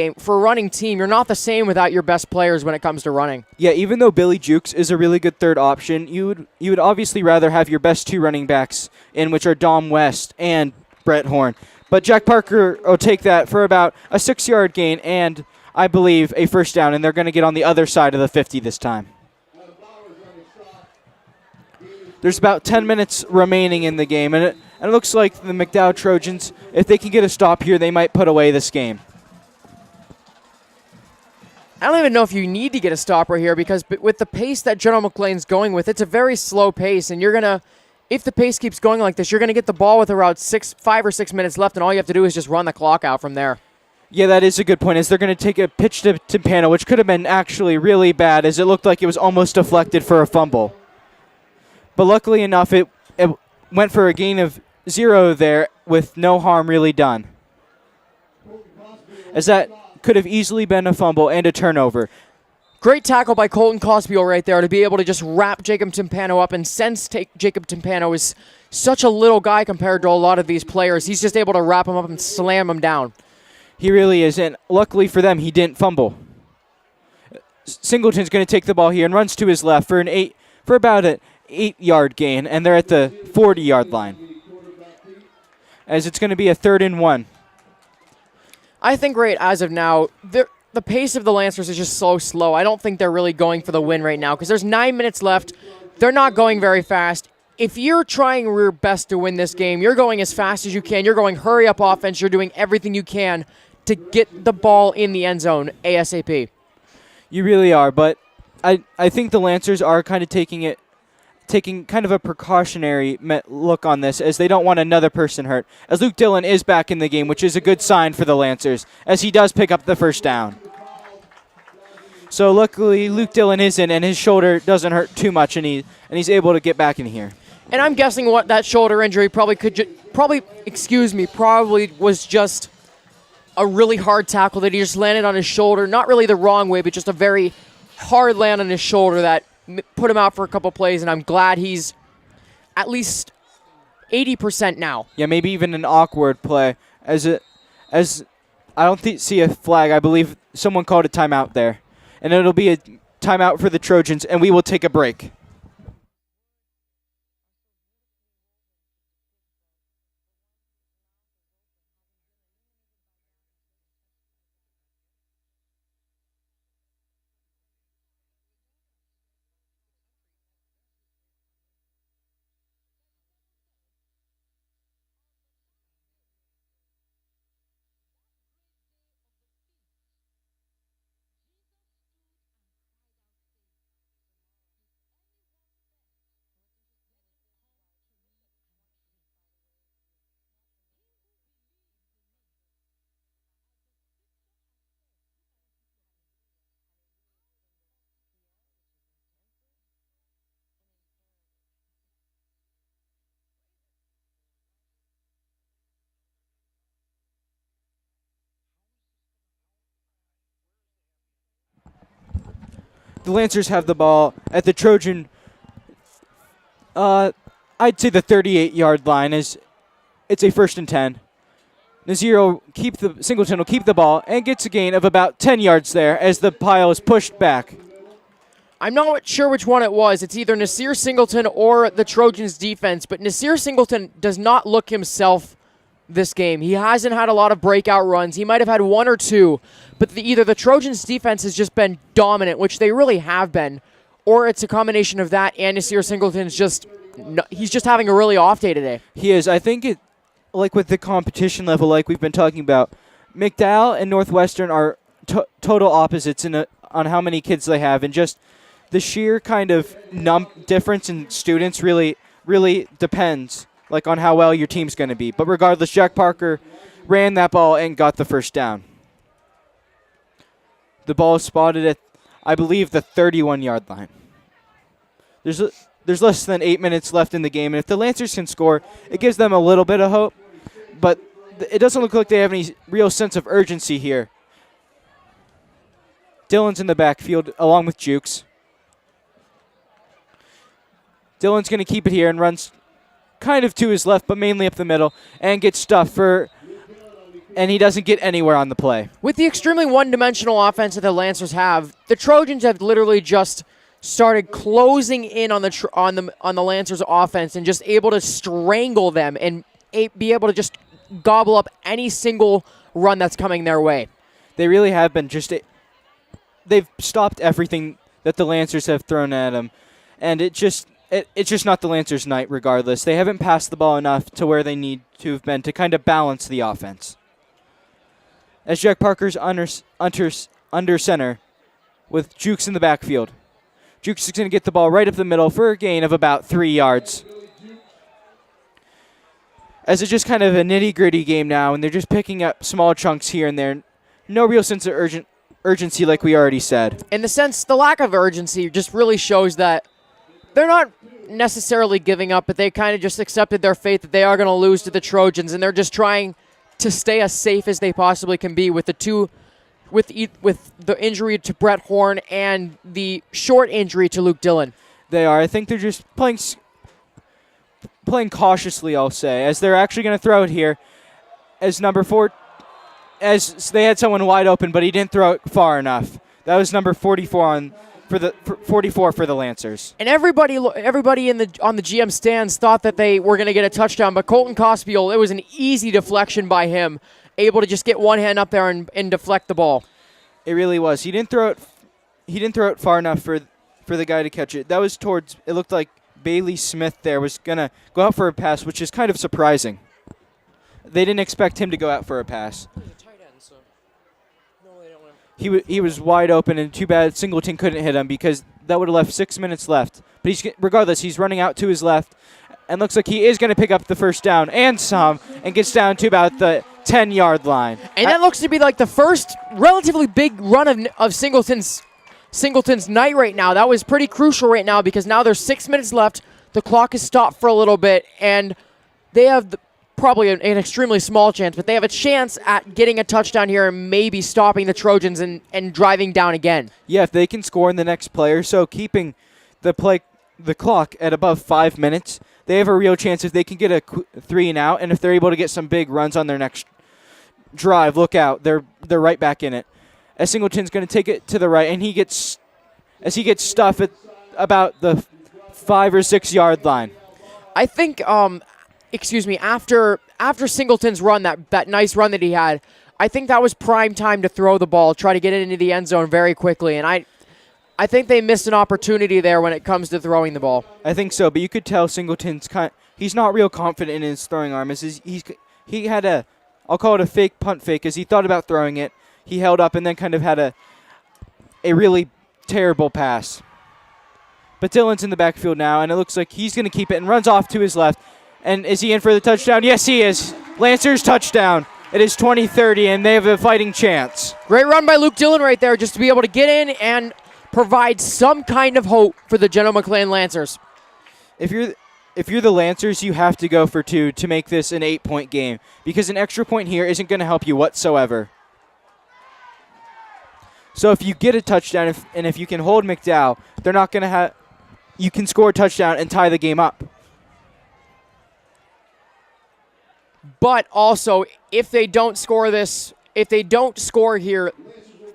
team, you're not the same without your best players when it comes to running. Yeah, even though Billy Jukes is a really good third option, you would obviously rather have your best 2 running backs in, which are Dom West and Brett Horn. But Jack Parker will take that for about a 6-yard gain and, I believe, a first down, and they're going to get on the other side of the 50 this time. There's about 10 minutes remaining in the game, and it looks like the McDowell Trojans, if they can get a stop here, they might put away this game. I don't even know if you need to get a stop right here, because with the pace that General McLean's going with, it's a very slow pace, and if the pace keeps going like this, you're going to get the ball with around 5 or 6 minutes left, and all you have to do is just run the clock out from there. Yeah, that is a good point, as they're going to take a pitch to Timpano, which could have been actually really bad, as it looked like it was almost deflected for a fumble. But luckily enough, it went for a gain of 0 there with no harm really done, as that could have easily been a fumble and a turnover. Great tackle by Colton Cosbiel right there to be able to just wrap Jacob Timpano up, and since Jacob Timpano is such a little guy compared to a lot of these players, he's just able to wrap him up and slam him down. He really is, and luckily for them, he didn't fumble. Singleton's going to take the ball here and runs to his left for about an 8-yard gain, and they're at the 40-yard line, as it's going to be a 3rd and 1. I think right as of now, the pace of the Lancers is just so slow. I don't think they're really going for the win right now, because there's 9 minutes left. They're not going very fast. If you're trying your best to win this game, you're going as fast as you can. You're going hurry-up offense. You're doing everything you can to get the ball in the end zone ASAP. You really are, but I think the Lancers are kind of taking kind of a precautionary look on this, as they don't want another person hurt, as Luke Dillon is back in the game, which is a good sign for the Lancers, as he does pick up the first down. So luckily Luke Dillon is in, and his shoulder doesn't hurt too much, and he's able to get back in here. And I'm guessing what that shoulder injury probably was just a really hard tackle that he just landed on his shoulder, not really the wrong way, but just a very hard land on his shoulder that put him out for a couple plays, and I'm glad he's at least 80% now. Yeah, maybe even an awkward play, as I don't see a flag. I believe someone called a timeout there, and it'll be a timeout for the Trojans, and we will take a break. The Lancers have the ball at the Trojan, I'd say the 38-yard line. It's a 1st and 10. Singleton will keep the ball and gets a gain of about 10 yards there as the pile is pushed back. I'm not sure which one it was. It's either Nasir Singleton or the Trojans defense, but Nasir Singleton does not look himself this game. He hasn't had a lot of breakout runs. He might have had one or two, but either the Trojans defense has just been dominant, which they really have been, or it's a combination of that and Nasir Singleton's he's just having a really off day today. He is. I think it, like with the competition level like we've been talking about, McDowell and Northwestern are total opposites on how many kids they have, and just the sheer kind of difference in students really depends on how well your team's going to be. But regardless, Jack Parker ran that ball and got the first down. The ball is spotted at, I believe, the 31-yard line. There's less than 8 minutes left in the game, and if the Lancers can score, it gives them a little bit of hope. But it doesn't look like they have any real sense of urgency here. Dylan's in the backfield along with Jukes. Dylan's going to keep it here and runs kind of to his left, but mainly up the middle, and gets stuffed and he doesn't get anywhere on the play. With the extremely one-dimensional offense that the Lancers have, the Trojans have literally just started closing in on the Lancers offense and just able to strangle them and be able to just gobble up any single run that's coming their way. They really have been they've stopped everything that the Lancers have thrown at them, and it's just not the Lancers' night regardless. They haven't passed the ball enough to where they need to have been to kind of balance the offense. As Jack Parker's under center with Jukes in the backfield. Jukes is going to get the ball right up the middle for a gain of about 3 yards. As it's just kind of a nitty-gritty game now, and they're just picking up small chunks here and there. No real sense of urgency like we already said. In the sense, the lack of urgency just really shows that they're not necessarily giving up, but they kind of just accepted their fate that they are going to lose to the Trojans, and they're just trying to stay as safe as they possibly can be with the injury to Brett Horn and the short injury to Luke Dillon. They are. I think they're just playing cautiously, I'll say, as they're actually going to throw it here as number 4, as they had someone wide open, but he didn't throw it far enough. That was number 44 for the Lancers. And everybody on the GM stands thought that they were going to get a touchdown, but Colton Cospiel, it was an easy deflection by him, able to just get one hand up there and deflect the ball. It really was. He didn't throw it far enough for the guy to catch it. That was towards, it looked like Bailey Smith there was going to go out for a pass, which is kind of surprising. They didn't expect him to go out for a pass. He was wide open, and too bad Singleton couldn't hit him because that would have left 6 minutes left. But regardless, he's running out to his left, and looks like he is going to pick up the first down and some, and gets down to about the 10-yard line. And that looks to be like the first relatively big run of Singleton's night right now. That was pretty crucial right now because now there's 6 minutes left. The clock is stopped for a little bit, and they have probably an extremely small chance, but they have a chance at getting a touchdown here and maybe stopping the Trojans and driving down again. Yeah, if they can score in the next play or so, keeping the clock at above 5 minutes, they have a real chance if they can get a 3 and out, and if they're able to get some big runs on their next drive, look out. They're right back in it. As Singleton's going to take it to the right, and he gets stuffed at about the 5 or 6 yard line. I think after Singleton's run, that nice run that he had, I think that was prime time to throw the ball, try to get it into the end zone very quickly, and I think they missed an opportunity there when it comes to throwing the ball. I think so, but you could tell Singleton's he's not real confident in his throwing arm. He had I'll call it a fake punt fake, as he thought about throwing it. He held up and then kind of had a really terrible pass. But Dillon's in the backfield now, and it looks like he's going to keep it and runs off to his left. And is he in for the touchdown? Yes, he is. Lancers touchdown. It is 20-30, and they have a fighting chance. Great run by Luke Dillon right there, just to be able to get in and provide some kind of hope for the General McLean Lancers. If you're the Lancers, you have to go for 2 to make this an 8-point game, because an extra point here isn't going to help you whatsoever. So if you get a touchdown, and if you can hold McDowell, they're not going to have. You can score a touchdown and tie the game up. But also, if they don't score here,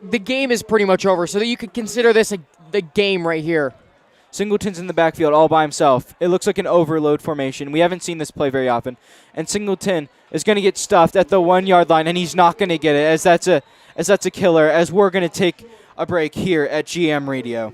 the game is pretty much over. So that you could consider this the game right here. Singleton's in the backfield all by himself. It looks like an overload formation. We haven't seen this play very often. And Singleton is going to get stuffed at the 1 yard line, and he's not going to get it, as that's a killer, as we're going to take a break here at GM Radio.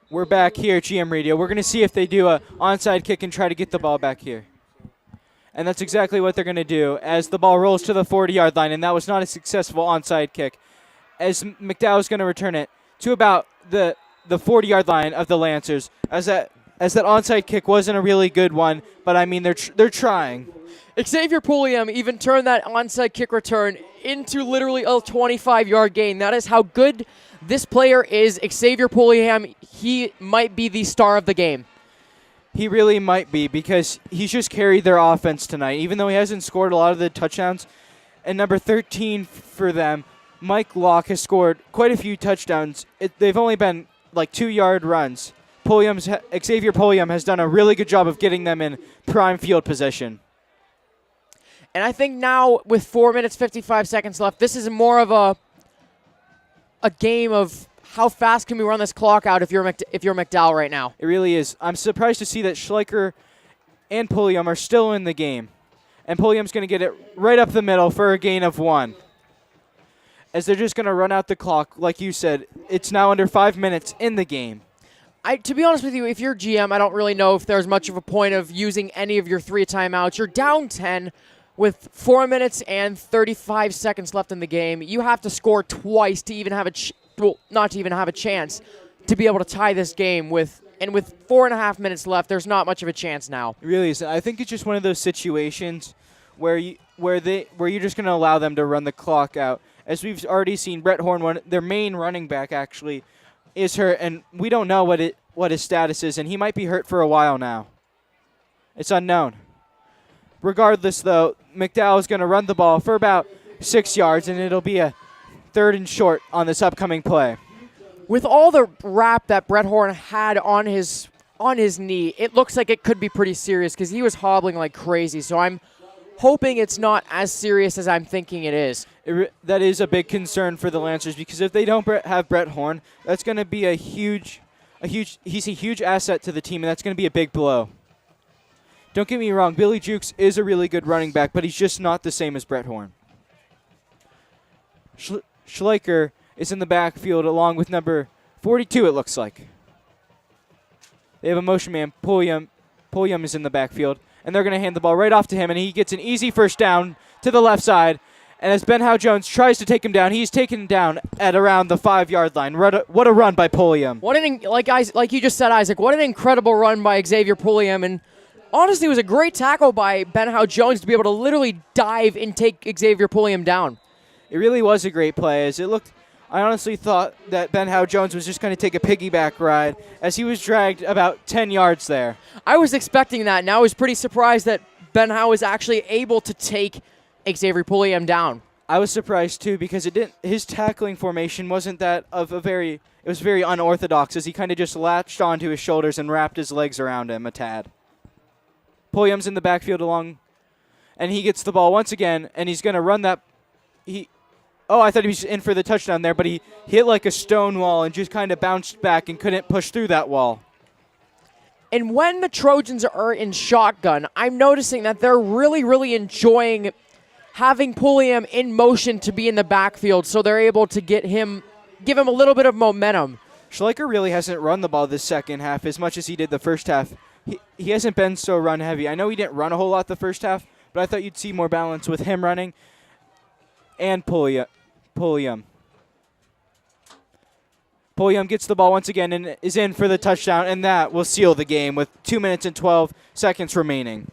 We're back here at GM Radio. We're going to see if they do a onside kick and try to get the ball back here. And that's exactly what they're going to do as the ball rolls to the 40-yard line, and that was not a successful onside kick, as McDowell is going to return it to about the 40-yard line of the Lancers, as that onside kick wasn't a really good one, but I mean they're trying. Xavier Pulliam even turned that onside kick return into literally a 25-yard gain. That is how good this player is. Xavier Pulliam, he might be the star of the game. He really might be, because he's just carried their offense tonight, even though he hasn't scored a lot of the touchdowns. And number 13 for them, Mike Locke, has scored quite a few touchdowns. They've only been like 2-yard runs. Xavier Pulliam has done a really good job of getting them in prime field position. And I think now, with 4 minutes, 55 seconds left, this is more of a game of how fast can we run this clock out if you're McDowell right now. It really is. I'm surprised to see that Schleicher and Pulliam are still in the game. And Pulliam's going to get it right up the middle for a gain of 1. As they're just going to run out the clock. Like you said, it's now under 5 minutes in the game. To be honest with you, if you're GM, I don't really know if there's much of a point of using any of your 3 timeouts. You're down 10 with 4 minutes and 35 seconds left in the game. You have to score twice to even have not to even have a chance to be able to tie this game with 4.5 minutes left. There's not much of a chance now. It really is. I think it's just one of those situations where you're just going to allow them to run the clock out. As we've already seen, Brett Horn, their main running back, actually is hurt, and we don't know what his status is, and he might be hurt for a while now. It's unknown. Regardless, though, McDowell is going to run the ball for about 6 yards, and it'll be a 3rd and short on this upcoming play. With all the wrap that Brett Horn had on his knee, it looks like it could be pretty serious because he was hobbling like crazy. So I'm hoping it's not as serious as I'm thinking it is. That is a big concern for the Lancers, because if they don't have Brett Horn, that's going to be he's a huge asset to the team, and that's going to be a big blow. Don't get me wrong, Billy Jukes is a really good running back, but he's just not the same as Brett Horn. Schleicher is in the backfield along with number 42, it looks like. They have a motion man. Pulliam is in the backfield, and they're going to hand the ball right off to him, and he gets an easy first down to the left side. And as Ben Howe-Jones tries to take him down, he's taken down at around the 5-yard line. What a run by Pulliam. Like you just said, Isaac, what an incredible run by Xavier Pulliam. And honestly, it was a great tackle by Ben Howe-Jones to be able to literally dive and take Xavier Pulliam down. It really was a great play. I honestly thought that Ben Howe-Jones was just going to take a piggyback ride, as he was dragged about 10 yards there. I was expecting that, and I was pretty surprised that Ben Howe was actually able to take Xavier Pulliam down. I was surprised too because his tackling formation wasn't that of it was very unorthodox as he kind of just latched onto his shoulders and wrapped his legs around him a tad. Pulliam's in the backfield and he gets the ball once again, and he's going to run that. I thought he was in for the touchdown there, but he hit like a stone wall and just kind of bounced back and couldn't push through that wall. And when the Trojans are in shotgun, I'm noticing that they're really, really enjoying having Pulliam in motion to be in the backfield, so they're able to give him a little bit of momentum. Schleicher really hasn't run the ball this second half as much as he did the first half. He hasn't been so run heavy. I know he didn't run a whole lot the first half, but I thought you'd see more balance with him running and Pulliam. Pulliam gets the ball once again and is in for the touchdown, and that will seal the game with 2 minutes and 12 seconds remaining.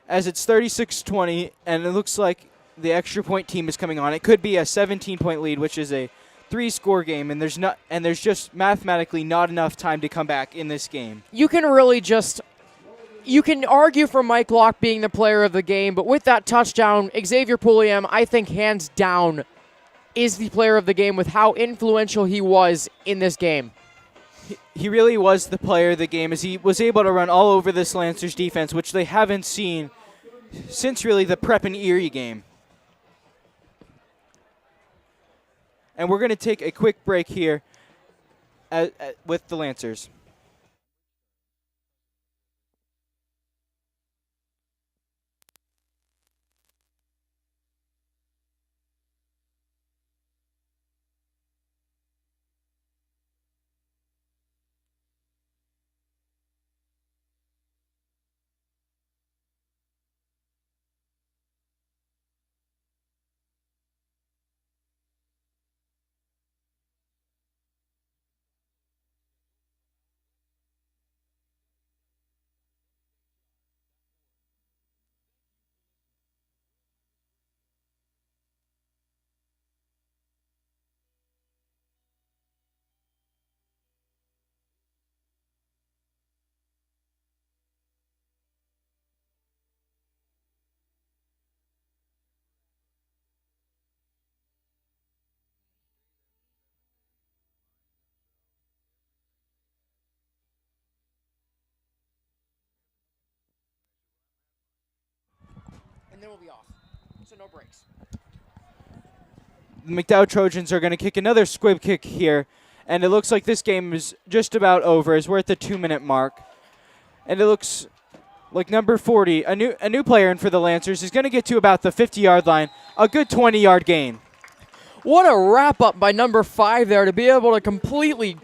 As it's 36-20, and it looks like the extra point team is coming on. It could be a 17-point lead, which is a 3-score game, and there's just mathematically not enough time to come back in this game. You can argue for Mike Locke being the player of the game, but with that touchdown, Xavier Pulliam, I think hands down, is the player of the game with how influential he was in this game. He really was the player of the game as he was able to run all over this Lancers defense, which they haven't seen since really the Prep and Erie game. And we're going to take a quick break here with the Lancers. And then we'll be off. So no breaks. The McDowell Trojans are going to kick another squib kick here, and it looks like this game is just about over as we're at the 2-minute mark. And it looks like number 40, a new player in for the Lancers, is going to get to about the 50-yard line, a good 20-yard gain. What a wrap-up by number 5 there to be able to completely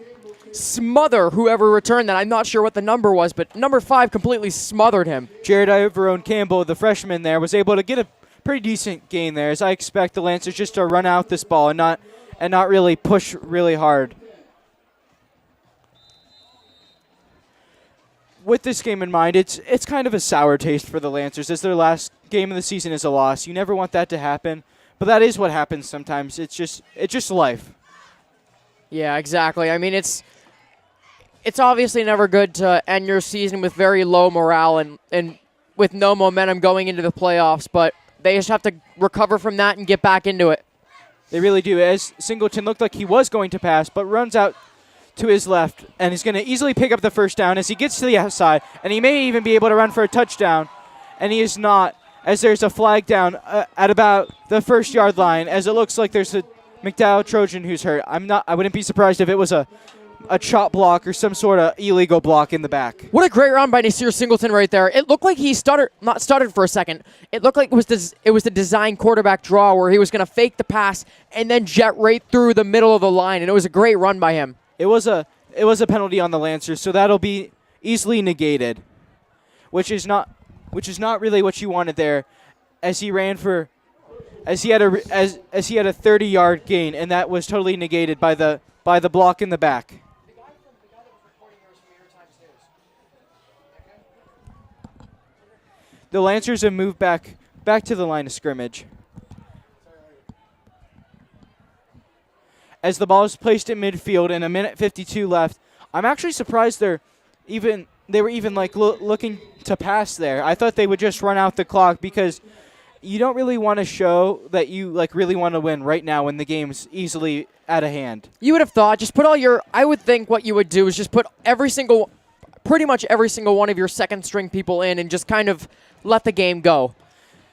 smother whoever returned that. I'm not sure what the number was, but number 5 completely smothered him. Jared Iverone Campbell, the freshman there, was able to get a pretty decent gain there, as I expect the Lancers just to run out this ball and not really push really hard. With this game in mind, it's kind of a sour taste for the Lancers, as their last game of the season is a loss. You never want that to happen, but that is what happens sometimes. It's just life. Yeah, exactly. I mean, it's obviously never good to end your season with very low morale and with no momentum going into the playoffs, but they just have to recover from that and get back into it. They really do. As Singleton looked like he was going to pass, but runs out to his left, and he's going to easily pick up the first down as he gets to the outside, and he may even be able to run for a touchdown, and he is not, as there's a flag down at about the 1-yard line, as it looks like there's a McDowell Trojan who's hurt. I wouldn't be surprised if it was a chop block or some sort of illegal block in the back. What a great run by Nasir Singleton right there. It looked like he not stuttered for a second. It looked like it was the design quarterback draw where he was going to fake the pass and then jet right through the middle of the line, and it was a great run by him. It was a penalty on the Lancers, so that'll be easily negated, which is not really what you wanted there, as he had a 30-yard gain, and that was totally negated by the block in the back. The Lancers have moved back to the line of scrimmage. As the ball is placed in midfield and 1:52 left, I'm actually surprised they were even looking to pass there. I thought they would just run out the clock because you don't really want to show that you really want to win right now when the game's easily out of hand. You would have thought, just put all your, I would think what you would do is just put pretty much every single one of your second string people in and just kind of let the game go.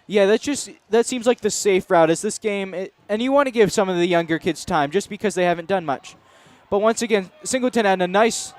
Yeah, that seems like the safe route. Is this game, and you want to give some of the younger kids time just because they haven't done much. But once again, Singleton had a nice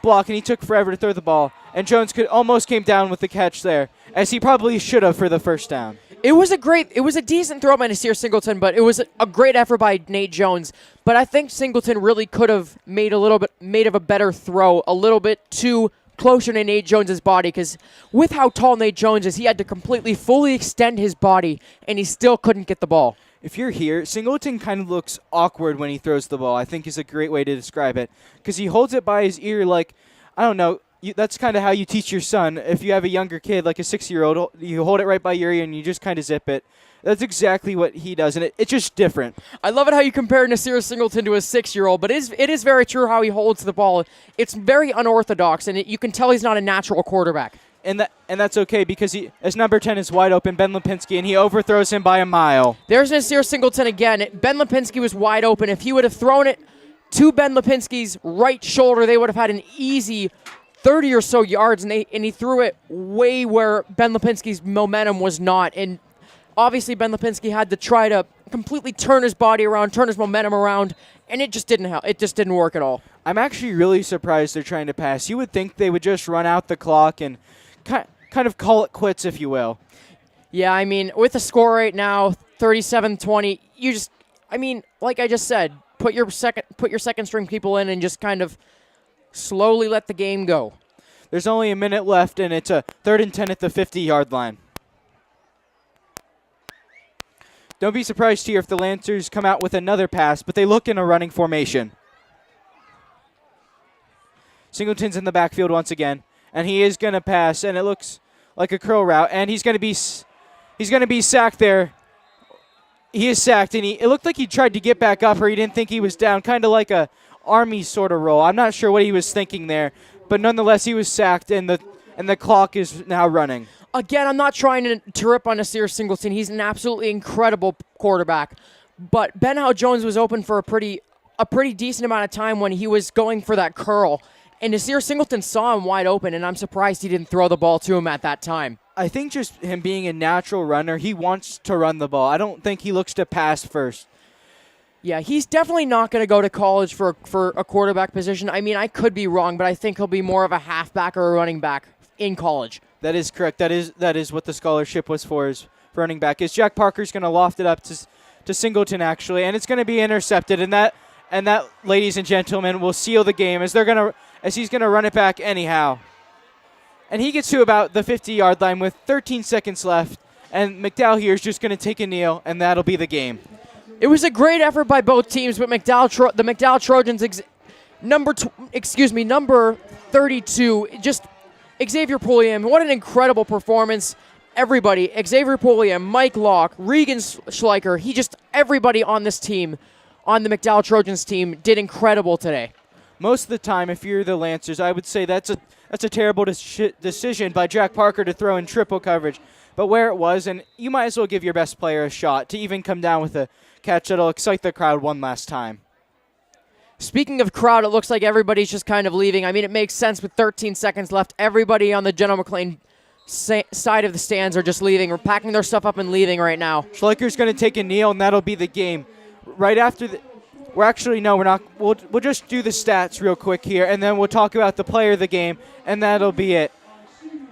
block, and he took forever to throw the ball. And Jones almost came down with the catch there, as he probably should have for the first down. It was a decent throw by Nasir Singleton, but it was a great effort by Nate Jones. But I think Singleton really could have made of a better throw, a little bit too closer to Nate Jones's body, because with how tall Nate Jones is, he had to fully extend his body, and he still couldn't get the ball. If you're here, Singleton kind of looks awkward when he throws the ball, I think is a great way to describe it, because he holds it by his ear like, I don't know, that's kind of how you teach your son. If you have a younger kid, like a 6-year-old, you hold it right by your ear and you just kind of zip it. That's exactly what he does, and it's just different. I love it how you compare Nasir Singleton to a 6-year-old, but it is very true how he holds the ball. It's very unorthodox, and you can tell he's not a natural quarterback. And that's okay, because as number 10 is wide open, Ben Lipinski, and he overthrows him by a mile. There's Nasir Singleton again. Ben Lipinski was wide open. If he would have thrown it to Ben Lipinski's right shoulder, they would have had an easy 30 or so yards, and he threw it way where Ben Lipinski's momentum was not. And obviously Ben Lipinski had to try to completely turn his body around, turn his momentum around, and it just didn't help. It just didn't work at all. I'm actually really surprised they're trying to pass. You would think they would just run out the clock and kind of call it quits, if you will. Yeah, I mean, with the score right now, 37-20, like I just said, put your second string people in and just kind of slowly let the game go. There's only a minute left, and it's a 3rd and 10 at the 50-yard line. Don't be surprised here if the Lancers come out with another pass, but they look in a running formation. Singleton's in the backfield once again, and he is going to pass, and it looks like a curl route, and he's going to be sacked there. He is sacked, and it looked like he tried to get back up, or he didn't think he was down, kind of like a Army sort of roll. I'm not sure what he was thinking there, but nonetheless, he was sacked, and the clock is now running. Again, I'm not trying to rip on Nasir Singleton. He's an absolutely incredible quarterback. But Ben Howe Jones was open for a pretty decent amount of time when he was going for that curl. And Nasir Singleton saw him wide open, and I'm surprised he didn't throw the ball to him at that time. I think just him being a natural runner, he wants to run the ball. I don't think he looks to pass first. Yeah, he's definitely not going to go to college for a quarterback position. I mean, I could be wrong, but I think he'll be more of a halfback or a running back in college. That is correct. That is what the scholarship was for, is running back. Is Jack Parker's going to loft it up to Singleton, actually, and it's going to be intercepted, and that, ladies and gentlemen, will seal the game as he's going to run it back anyhow. And he gets to about the 50-yard line with 13 seconds left, and McDowell here is just going to take a kneel, and that'll be the game. It was a great effort by both teams, but the McDowell Trojans, number 32, just Xavier Pulliam. What an incredible performance. Everybody, Xavier Pulliam, Mike Locke, Regan Schleicher, everybody on this team, on the McDowell Trojans team, did incredible today. Most of the time, if you're the Lancers, I would say that's a terrible decision by Jack Parker to throw in triple coverage. But where it was, and you might as well give your best player a shot to even come down with a catch that'll excite the crowd one last time. Speaking of crowd, it looks like everybody's just kind of leaving. I mean, it makes sense with 13 seconds left. Everybody on the General McLean side of the stands are just leaving. We're packing their stuff up and leaving right now. Schleicher's going to take a kneel, and that'll be the game. Right after we're not. We'll just do the stats real quick here, and then we'll talk about the player of the game, and that'll be it.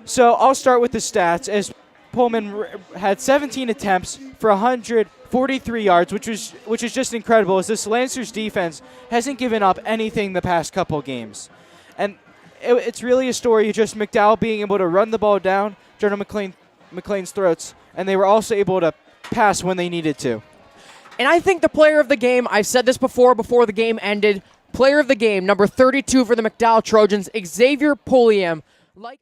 So I'll start with the stats, as Pullman had 17 attempts for 143 yards, which is just incredible, as this Lancers defense hasn't given up anything the past couple games. And it's really a story of just McDowell being able to run the ball down General McLean's throats, and they were also able to pass when they needed to. And I think the player of the game, I've said this before the game ended, player of the game, number 32 for the McDowell Trojans, Xavier Pulliam. Like